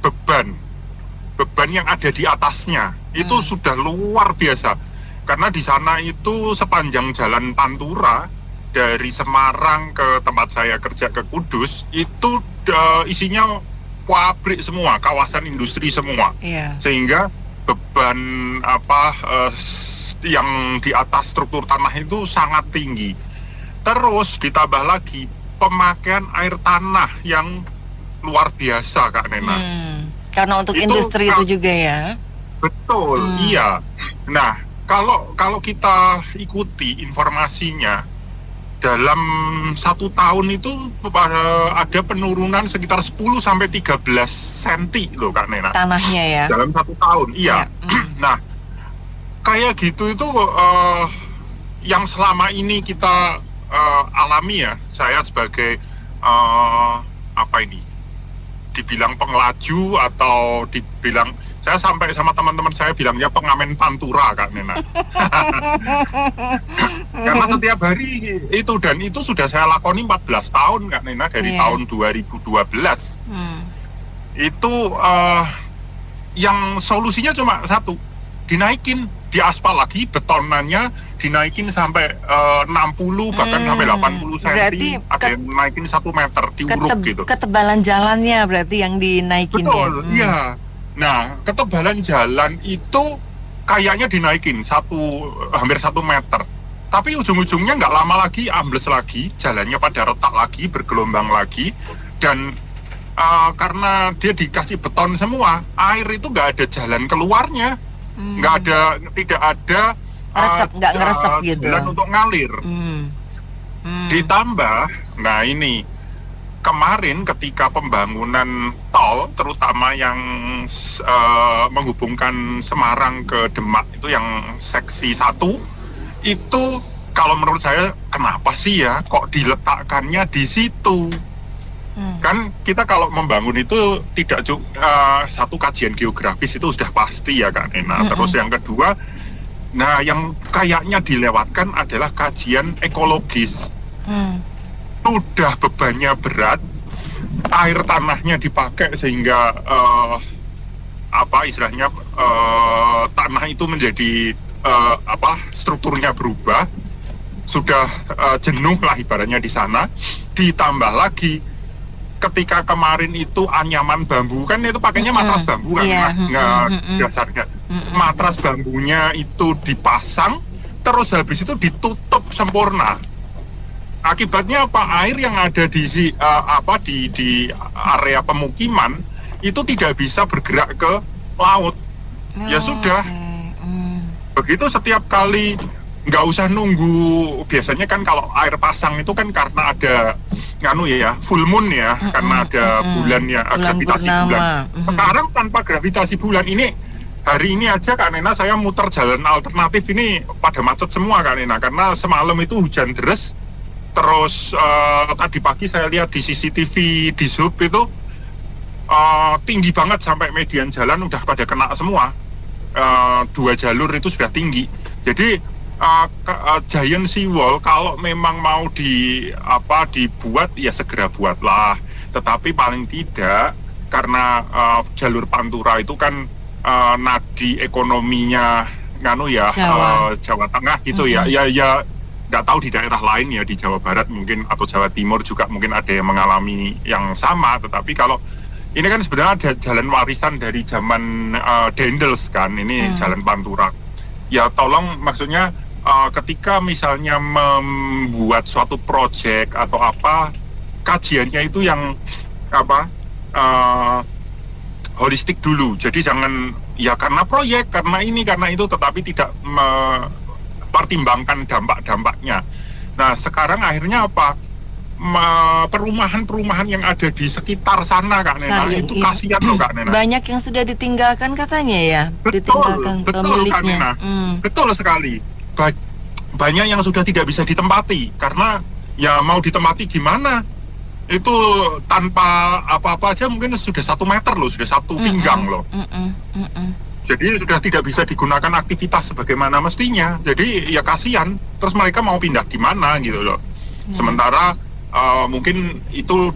beban yang ada di atasnya itu sudah luar biasa. Karena di sana itu sepanjang jalan Pantura dari Semarang ke tempat saya kerja ke Kudus itu isinya pabrik semua, kawasan industri semua. Sehingga beban yang di atas struktur tanah itu sangat tinggi. Terus ditambah lagi pemakaian air tanah yang luar biasa Kak Nena. Karena untuk industri itu juga ya. Betul, iya. Nah, kalau kita ikuti informasinya, dalam 1 tahun itu ada penurunan sekitar 10 sampai 13 cm loh Kak Nena. Tanahnya ya. Dalam 1 tahun, iya. Nah, kayak gitu itu yang selama ini kita alami ya. Saya sebagai dibilang pengelaju atau dibilang, saya sampai sama teman-teman saya bilangnya pengamen pantura Kak Nena. Karena setiap hari itu, dan itu sudah saya lakoni 14 tahun Kak Nena, dari tahun 2012. Itu yang solusinya cuma satu, dinaikin, diaspal lagi, betonannya dinaikin sampai 60 bahkan sampai 80 cm, ada yang naikin 1 meter, diuruk gitu. Ketebalan jalannya berarti yang dinaikin. Betul, iya. Nah, ketebalan jalan itu kayaknya dinaikin hampir 1 meter. Tapi ujung-ujungnya nggak lama lagi ambles lagi, jalannya pada retak lagi, bergelombang lagi, dan karena dia dikasih beton semua, air itu nggak ada jalan keluarnya, tidak ada nggak ngeresep gitu. Jalan untuk ngalir. Ditambah, nah ini kemarin ketika pembangunan tol, terutama yang menghubungkan Semarang ke Demak itu yang seksi 1, itu kalau menurut saya kenapa sih ya kok diletakkannya di situ? Kan kita kalau membangun itu tidak satu, kajian geografis itu sudah pasti ya Kak Nena. Terus yang kedua, nah yang kayaknya dilewatkan adalah kajian ekologis. Udah bebannya berat, air tanahnya dipakai sehingga istilahnya tanah itu menjadi strukturnya berubah, sudah jenuh lah ibaratnya di sana. Ditambah lagi ketika kemarin itu anyaman bambu, kan itu pakainya matras bambu kan, dasarnya matras bambunya itu dipasang, terus habis itu ditutup sempurna. Akibatnya apa? Air yang ada di area pemukiman itu tidak bisa bergerak ke laut. Ya sudah. Begitu setiap kali, nggak usah nunggu. Biasanya kan kalau air pasang itu kan karena ada full moon ya, karena ada bulannya, gravitasi bulan. Sekarang tanpa gravitasi bulan ini, hari ini aja Kak Nena saya muter jalan alternatif ini pada macet semua Kak Nena, karena semalam itu hujan deras. Terus tadi pagi saya lihat di CCTV di Sub itu tinggi banget, sampai median jalan udah pada kena semua. 2 jalur itu sudah tinggi. Jadi giant seawall kalau memang mau dibuat ya segera buatlah. Tetapi paling tidak, karena jalur Pantura itu kan nadi ekonominya Jawa Tengah gitu ya nggak tahu di daerah lain ya, di Jawa Barat mungkin atau Jawa Timur juga mungkin ada yang mengalami yang sama. Tetapi kalau ini kan sebenarnya ada jalan warisan dari zaman Dendels kan, ini jalan Pantura. Ya tolong, maksudnya ketika misalnya membuat suatu proyek atau apa, kajiannya itu yang holistik dulu. Jadi jangan ya karena proyek, karena ini, karena itu, tetapi tidak mempertimbangkan dampak-dampaknya. Nah sekarang akhirnya apa? Perumahan-perumahan yang ada di sekitar sana Kak Nena, itu kasihan loh Kak Nena. Banyak yang sudah ditinggalkan katanya ya, ditinggalkan pemiliknya. Betul sekali. Banyak yang sudah tidak bisa ditempati, karena ya mau ditempati gimana? Itu tanpa apa-apa aja mungkin sudah 1 meter loh, sudah 1 pinggang loh. Jadi sudah tidak bisa digunakan aktivitas sebagaimana mestinya. Jadi ya kasihan. Terus mereka mau pindah di mana gitu loh. Sementara mungkin itu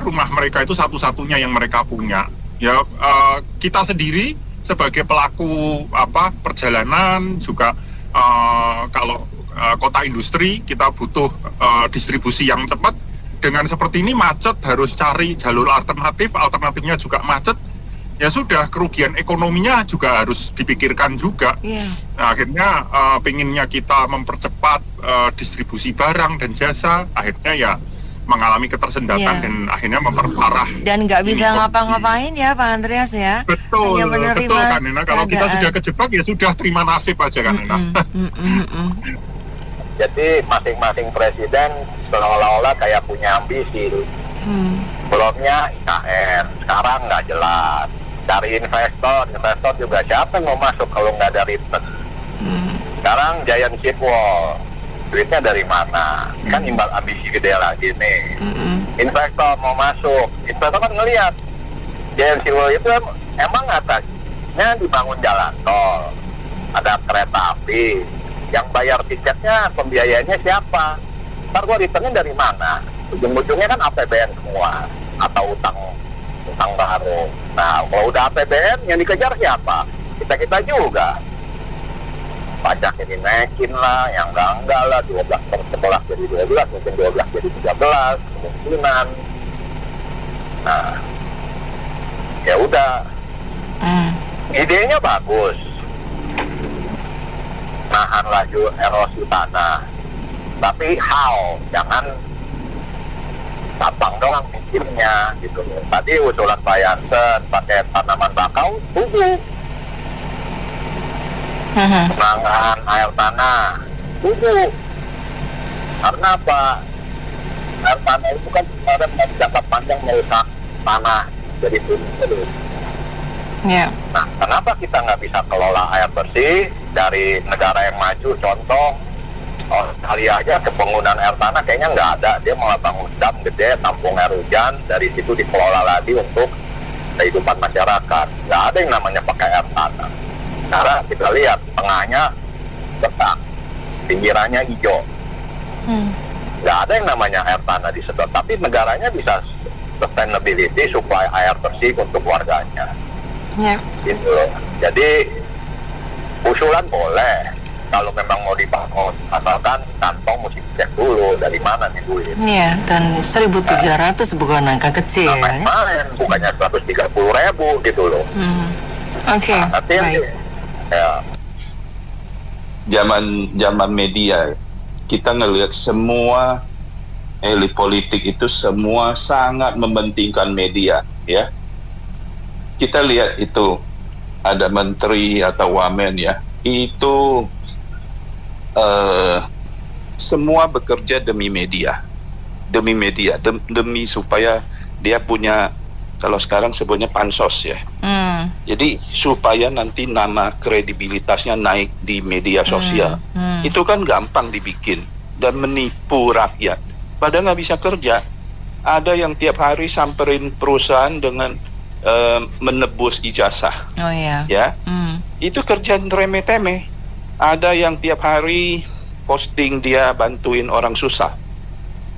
rumah mereka itu satu-satunya yang mereka punya. Ya kita sendiri sebagai pelaku perjalanan juga, kalau kota industri kita butuh distribusi yang cepat. Dengan seperti ini macet, harus cari jalur alternatifnya juga macet. Ya sudah, kerugian ekonominya juga harus dipikirkan juga. Nah, akhirnya pengennya kita mempercepat distribusi barang dan jasa, akhirnya ya mengalami ketersendatan dan akhirnya memperparah. Dan nggak bisa ngapa-ngapain ya Pak Andreas ya. Betul, hanya menerima betul kan Nena. Kalau kita keadaan. sudah kejebak ya sudah terima nasib aja kan Nena. Jadi masing-masing presiden seolah-olah kayak punya ambisi. Sebelumnya IKN, sekarang nggak jelas. Cari investor juga siapa yang mau masuk kalau nggak ada return? Sekarang Giant Seawall, duitnya dari mana? Kan imbal ambisi gede lagi nih. Investor mau masuk, investor kan ngelihat Giant Seawall itu emang atasnya dibangun jalan tol, ada kereta api, yang bayar tiketnya, pembiayanya siapa? Ntar gua returnnya dari mana? Ujung-ujungnya kan APBN semua atau utang baru. Nah, kalau udah APBN yang dikejar siapa? Kita juga. Pajak ini naikin lah, yang enggak lah, 12 per sekolah jadi 12, mungkin 12 jadi 13, kemungkinan. Nah, ya udah. Idenya bagus. Nahan laju erosi tanah. Tapi how? Jangan tampang doang mikirnya gitu. Tadi usulan Pak Jansen pakai tanaman bakau, setuju. Penanganan air tanah, setuju. Karena apa? Air tanah itu kan sebenarnya jangka panjang merusak tanah jadi terus. Nah, kenapa kita nggak bisa kelola air bersih dari negara yang maju? Contoh, Australia aja penggunaan air tanah kayaknya nggak ada. Dia malah bangun dam gede, tampung air hujan, dari situ dikelola lagi untuk kehidupan masyarakat. Nggak ada yang namanya pakai air tanah. Sekarang kita lihat tengahnya betak, pinggirannya hijau. Nggak ada yang namanya air tanah disedot, tapi negaranya bisa sustainability, supply air bersih untuk warganya. Gitu loh. Jadi usulan boleh kalau memang mau dibangun, asalkan kantong mesti cek dulu dari mana nih duit. Iya, dan 1.300 bukan angka kecil ya. Main, bukannya 130.000 gitu loh. Oke, baik. Ya. Zaman media, kita ngelihat semua elit politik itu semua sangat mementingkan media, ya. Kita lihat itu ada menteri atau wamen ya, itu semua bekerja demi media, demi supaya dia punya, kalau sekarang sebutnya pansos ya. Jadi supaya nanti nama kredibilitasnya naik di media sosial. Itu kan gampang dibikin dan menipu rakyat. Padahal nggak bisa kerja. Ada yang tiap hari samperin perusahaan dengan menebus ijazah. Oh iya. Ya. Itu kerjaan remeh-temeh. Ada yang tiap hari posting dia bantuin orang susah.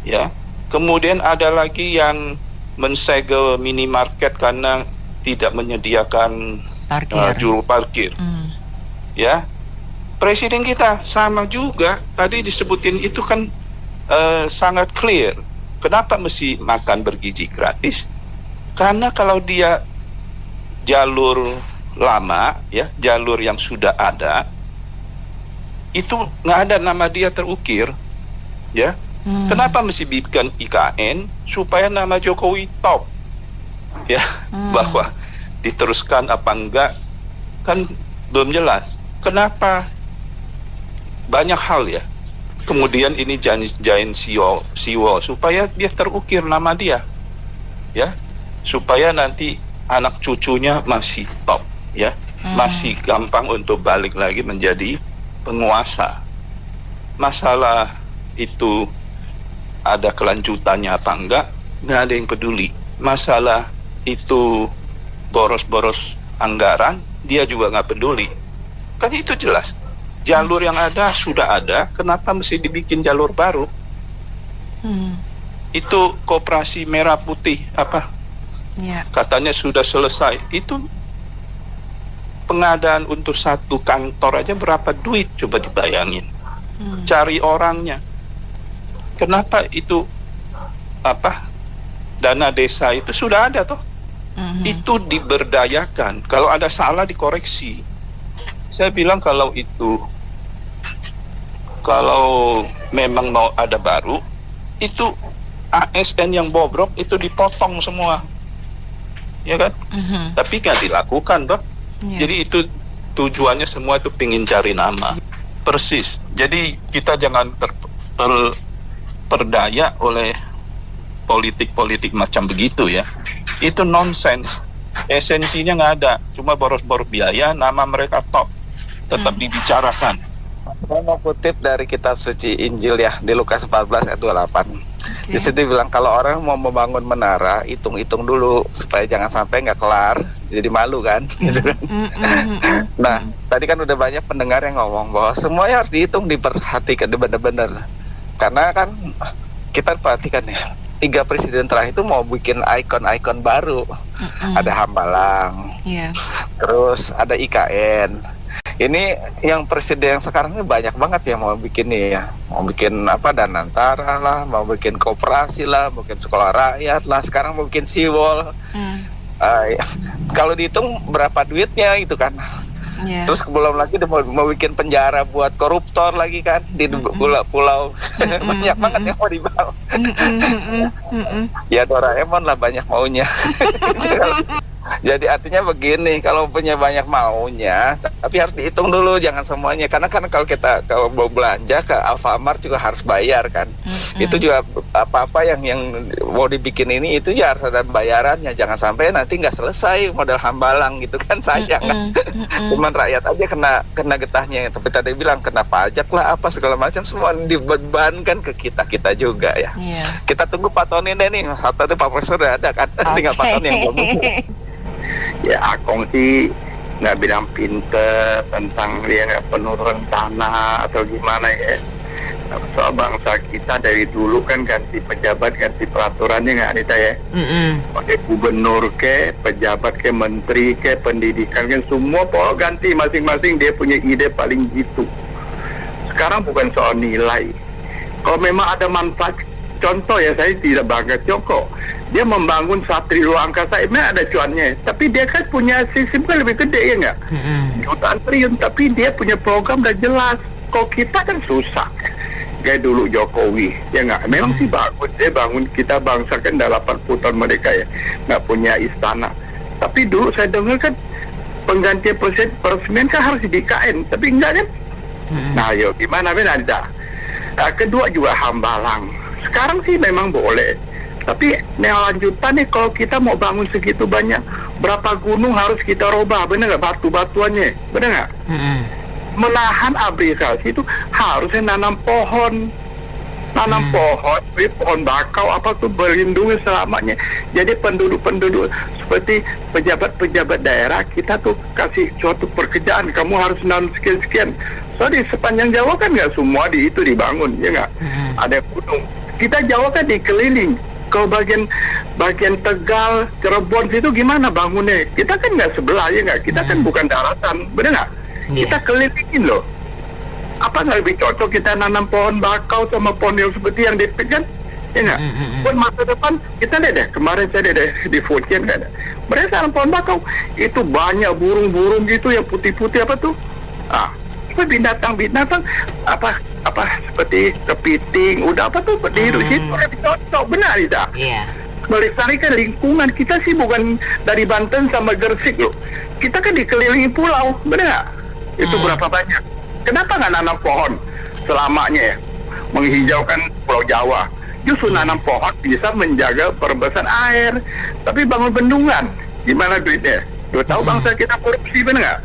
Ya. Kemudian ada lagi yang mensegel minimarket karena tidak menyediakan juru parkir. Ya. Presiden kita sama juga, tadi disebutin itu kan sangat clear. Kenapa mesti makan bergizi gratis? Karena kalau dia jalur lama, ya, jalur yang sudah ada, itu nggak ada nama dia terukir, ya. Kenapa mesti bikin IKN supaya nama Jokowi top, ya, bahwa diteruskan apa enggak kan belum jelas. Kenapa? Banyak hal ya. Kemudian ini Giant Seawall supaya dia terukir nama dia, ya, supaya nanti anak cucunya masih top, ya, masih gampang untuk balik lagi menjadi penguasa. Masalah itu ada kelanjutannya apa enggak, nggak ada yang peduli. Masalah itu boros-boros anggaran, dia juga nggak peduli. Kan itu jelas. Jalur yang ada sudah ada, kenapa mesti dibikin jalur baru? Itu koperasi merah putih apa? Katanya sudah selesai. Itu pengadaan untuk satu kantor aja berapa duit, coba dibayangin. Cari orangnya. Kenapa itu apa? Dana desa itu sudah ada toh. Itu diberdayakan. Kalau ada salah dikoreksi. Saya bilang kalau memang mau ada baru, itu ASN yang bobrok itu dipotong semua, ya kan? Tapi nggak dilakukan, Bang. Jadi itu tujuannya semua itu pingin cari nama. Persis. Jadi kita jangan terperdaya oleh politik-politik macam begitu ya. Itu nonsens. Esensinya nggak ada. Cuma boros-boros biaya, nama mereka top. Tetap dibicarakan. Saya mau kutip dari kitab suci Injil ya, di Lukas 14 ayat 28. Di situ bilang kalau orang mau membangun menara, hitung-hitung dulu supaya jangan sampai nggak kelar, jadi malu kan. Gitu kan. Nah, tadi kan udah banyak pendengar yang ngomong bahwa semuanya harus dihitung, diperhatikan benar-benar. Karena kan kita perhatikan ya, 3 presiden terakhir itu mau bikin ikon-ikon baru. Ada Hambalang, terus ada IKN. Ini yang presiden yang sekarang ini banyak banget ya mau bikin nih ya, mau bikin apa Danantara lah, mau bikin koperasi lah, mau bikin sekolah rakyat lah, sekarang mau bikin seawall. Kalau dihitung berapa duitnya itu kan. Terus belum lagi mau bikin penjara buat koruptor lagi kan di pulau-pulau. Banyak banget yang mau dibangun. Ya Doraemon lah banyak maunya. Jadi artinya begini, kalau punya banyak maunya, tapi harus dihitung dulu, jangan semuanya. Karena kan kalau mau belanja ke Alfamart juga harus bayar kan. Itu juga apa-apa yang mau dibikin ini itu juga harus ada bayarannya. Jangan sampai nanti nggak selesai model Hambalang gitu kan, sayang kan. Cuman rakyat aja kena getahnya. Tapi tadi bilang kena pajak lah apa segala macam, semua dibebankan ke kita juga ya. Kita tunggu Pak Tony deh nih. Satu itu Pak Profesor udah ada kan, tinggal Pak Tony yang belum. Ya Akong sih nggak bilang pinter tentang dia nggak penuh rencana atau gimana ya. Soal bangsa kita dari dulu kan ganti pejabat, ganti peraturannya nggak Anita ya. Pakai gubernur ke, pejabat ke, menteri ke, pendidikan kan semua pokok ganti masing-masing dia punya ide paling gitu. Sekarang bukan soal nilai. Kalau memang ada manfaat, contoh ya saya tidak bangga Joko. Dia membangun satelit luar angkasa, memang ada cuannya. Tapi dia kan punya sistem kan lebih gede ya nggak? Jutaan triliun, tapi dia punya program dan jelas. Kok kita kan susah. Kayak dulu Jokowi, ya nggak? Memang sih bagus, dia bangun kita bangsa kan dalam 80 tahun mereka ya, nggak punya istana. Tapi dulu saya dengar kan penggantian peresmian kan harus di IKN, tapi enggak kan? Nah, yuk gimana Benanda? Kedua juga Hambalang. Sekarang sih memang boleh. Tapi lanjutan nih kalau kita mau bangun segitu banyak, berapa gunung harus kita robah, bener nggak batu-batuannya, bener nggak? Menahan abrisasi itu harusnya nanam pohon, pohon bakau apa tuh berlindungi selamanya. Jadi penduduk-penduduk seperti pejabat-pejabat daerah kita tuh kasih suatu pekerjaan, kamu harus nanam sekian-sekian. So di sepanjang Jawa kan nggak semua itu dibangun, ya nggak? Ada gunung. Kita Jawa kan dikeliling. Kalau bagian Tegal, Cirebon situ gimana bangunnya? Kita kan nggak sebelah ya nggak? Kita kan bukan daratan, bener nggak? Kita kelilingin loh. Apa nggak lebih cocok kita nanam pohon bakau sama pohon yang seperti yang dipegang? Ya nggak? Buat masa depan kita lihat deh. Kemarin saya deh di Fujian kan. Mereka nanam pohon bakau itu banyak burung-burung gitu yang putih-putih apa tuh? Binatang-binatang apa seperti kepiting, udah apa tuh berdiri situ lebih cocok, benar tidak? Melestarikan lingkungan kita sih bukan dari Banten sama Gresik loh. Kita kan dikelilingi pulau, benar? Itu berapa banyak? Kenapa nggak nanam pohon selamanya ya? Menghijaukan Pulau Jawa. Justru nanam pohon bisa menjaga perebesan air. Tapi bangun bendungan, gimana duitnya? Lu tahu bangsa kita korupsi, benar nggak?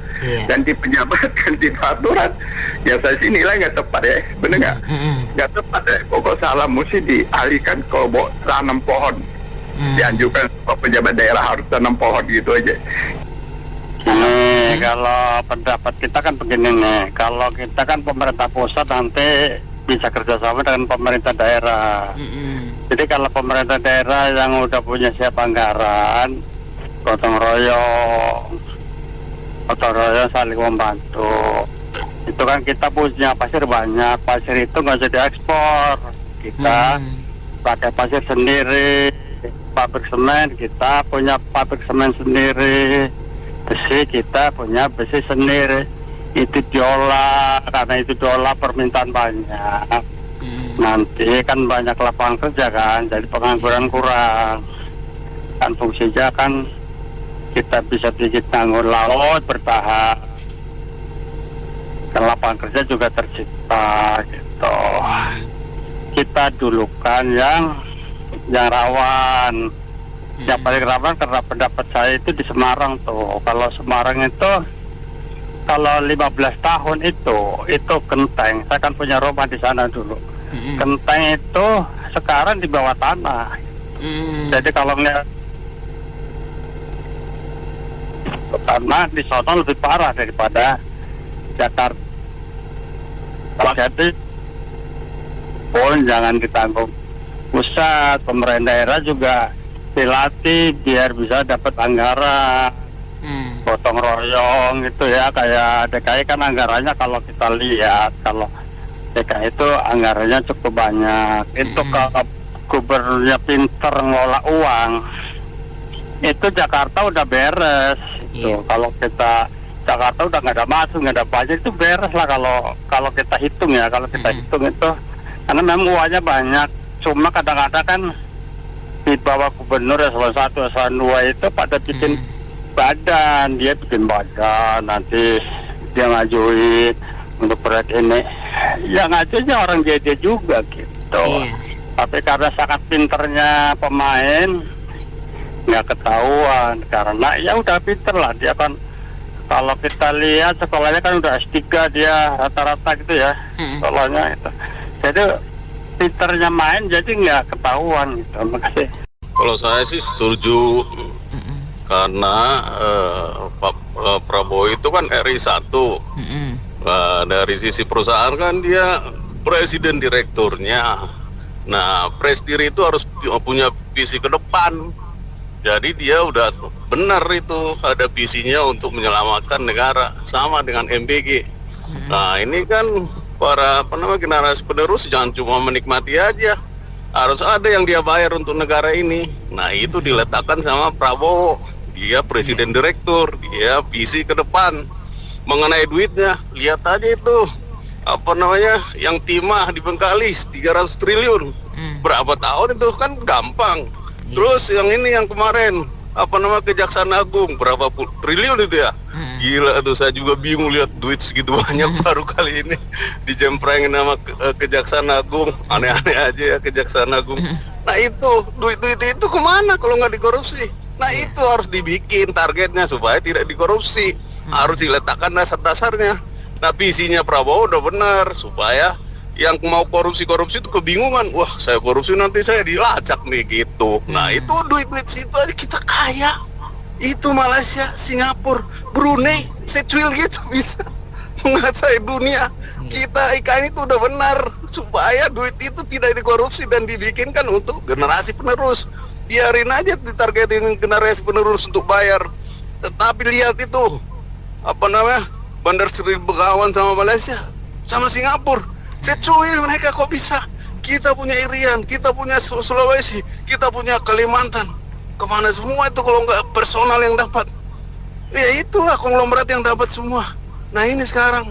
Ganti pejabat, ganti peraturan. Ya saya sih nilai nggak tepat ya, bener nggak? Nggak tepat ya. Pokok salah mesti dialihkan ke tanam pohon. Dianjurkan pejabat daerah harus tanam pohon gitu aja. Ini kalau pendapat kita kan begini nih, kalau kita kan pemerintah pusat nanti bisa kerjasama dengan pemerintah daerah. Jadi kalau pemerintah daerah yang udah punya siap anggaran, gotong royong saling membantu. Itu kan kita punya pasir banyak, pasir itu nggak bisa diekspor. Kita pakai pasir sendiri, pabrik semen kita punya pabrik semen sendiri, besi kita punya besi sendiri. Itu diolah, karena itu diolah permintaan banyak. nanti kan banyak lapangan kerja kan, jadi pengangguran kurang. Kan fungsinya kan kita bisa bikin tanggul laut bertahan. Kan lapangan kerja juga tercipta gitu. Kita dulukan yang rawan. Yang paling rawan karena pendapat saya itu di Semarang tuh. Kalau Semarang itu kalau 15 tahun itu Genteng. Saya kan punya rumah di sana dulu. Genteng itu sekarang di bawah tanah. Jadi kalau ngeliat tanah di sana lebih parah daripada Jakarta. Jadi pun jangan ditanggung pusat, pemerintah daerah juga dilatih biar bisa dapat anggaran, gotong royong gitu ya. Kayak DKI kan anggarannya kalau kita lihat, kalau DKI itu anggarannya cukup banyak. Itu kalau gubernurnya pinter ngelola uang, itu Jakarta udah beres. Tuh, kalau kita Jakarta udah nggak ada masuk, nggak ada pajak, itu beres lah kalau kita hitung ya. Kalau kita hitung itu, karena memang uangnya banyak. Cuma kadang-kadang kan di bawah gubernur eselon 1, eselon 2 itu pada bikin badan, dia bikin badan, nanti dia ngajuin untuk proyek ini. Ya ngajuinnya orang JJ juga gitu. Tapi karena sangat pinternya pemain, nggak ketahuan karena ya udah pinter lah dia kan. Kalau kita lihat sekolahnya kan udah S3 dia rata-rata gitu ya sekolahnya itu. Jadi pinternya main jadi nggak ketahuan gitu. Makasih. Kalau saya sih setuju karena Pak Prabowo itu kan RI 1. Dari sisi perusahaan kan dia presiden direkturnya. Nah, presidir itu harus punya visi ke depan. Jadi dia udah benar itu ada visinya untuk menyelamatkan negara, sama dengan MBG. Nah, ini kan para generasi penerus jangan cuma menikmati aja, harus ada yang dia bayar untuk negara ini. Nah, itu diletakkan sama Prabowo. Dia presiden direktur, dia visi ke depan. Mengenai duitnya, lihat aja itu yang timah di Bengkalis 300 triliun. Berapa tahun itu kan gampang. Terus yang ini yang kemarin Kejaksaan Agung berapa triliun itu ya. Gila tuh, saya juga bingung lihat duit segitu banyak baru kali ini dijemprengin sama Kejaksaan Agung. Aneh-aneh aja ya Kejaksaan Agung. Nah itu duit-duit itu kemana kalau nggak dikorupsi? Nah itu harus dibikin targetnya supaya tidak dikorupsi. Harus diletakkan dasar-dasarnya. Nah visinya Prabowo udah benar supaya yang mau korupsi-korupsi itu kebingungan. Wah, saya korupsi nanti saya dilacak nih gitu. Nah itu duit-duit situ aja kita kaya. Itu Malaysia, Singapura, Brunei, secuil gitu bisa menguasai dunia. Kita IKN itu udah benar supaya duit itu tidak dikorupsi dan dibikinkan untuk generasi penerus. Biarin aja ditargetin generasi penerus untuk bayar. Tetapi lihat itu Bandar Seri Begawan sama Malaysia sama Singapura, secuil mereka kok bisa. Kita punya Irian, kita punya Sulawesi, kita punya Kalimantan. Kemana semua itu kalau nggak personal yang dapat? Ya itulah konglomerat yang dapat semua. Nah ini sekarang,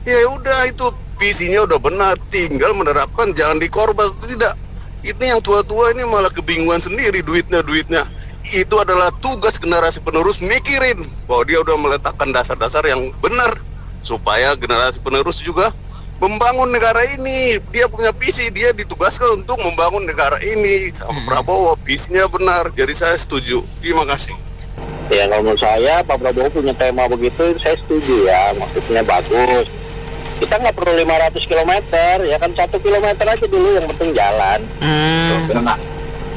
ya udah itu visinya udah benar, tinggal menerapkan, jangan dikorban tidak. Itu yang tua-tua ini malah kebingungan sendiri duitnya. Itu adalah tugas generasi penerus mikirin bahwa dia udah meletakkan dasar-dasar yang benar supaya generasi penerus juga membangun negara ini. Dia punya visi, dia ditugaskan untuk membangun negara ini. Sama Prabowo visinya benar, jadi saya setuju. Terima kasih. Ya kalau menurut saya Pak Prabowo punya tema begitu, saya setuju ya, maksudnya bagus. Kita nggak perlu 500 km, ya kan 1 kilometer aja dulu yang penting jalan.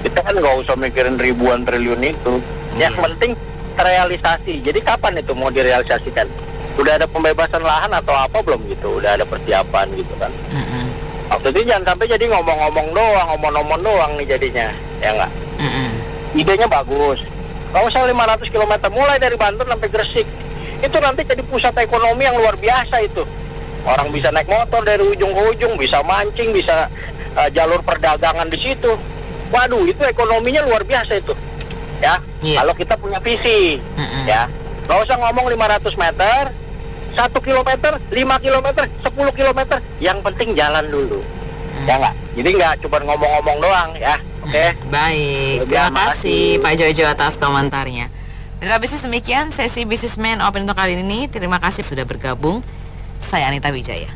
Kita kan nggak usah mikirin ribuan triliun itu. Yang penting terrealisasi. Jadi kapan itu mau direalisasikan? Udah ada pembebasan lahan atau apa belum gitu? Udah ada persiapan gitu kan? Waktu itu jangan sampai jadi ngomong-ngomong doang, omong-omong doang nih jadinya, ya nggak? Idenya bagus. Nggak usah 500 km, mulai dari Banten sampai Gresik. Itu nanti jadi pusat ekonomi yang luar biasa itu. Orang bisa naik motor dari ujung ke ujung, bisa mancing, bisa jalur perdagangan di situ. Waduh, itu ekonominya luar biasa itu. Ya, kalau kita punya visi, ya. Nggak usah ngomong 500 meter, 1 kilometer, 5 kilometer, 10 kilometer. Yang penting jalan dulu. Ya nggak? Jadi nggak cuma ngomong-ngomong doang ya. Oke. Baik, terima kasih Pak Jojo atas komentarnya. Mitra bisnis, demikian sesi Businessman Open untuk kali ini. Terima kasih sudah bergabung. Saya Anita Wijaya.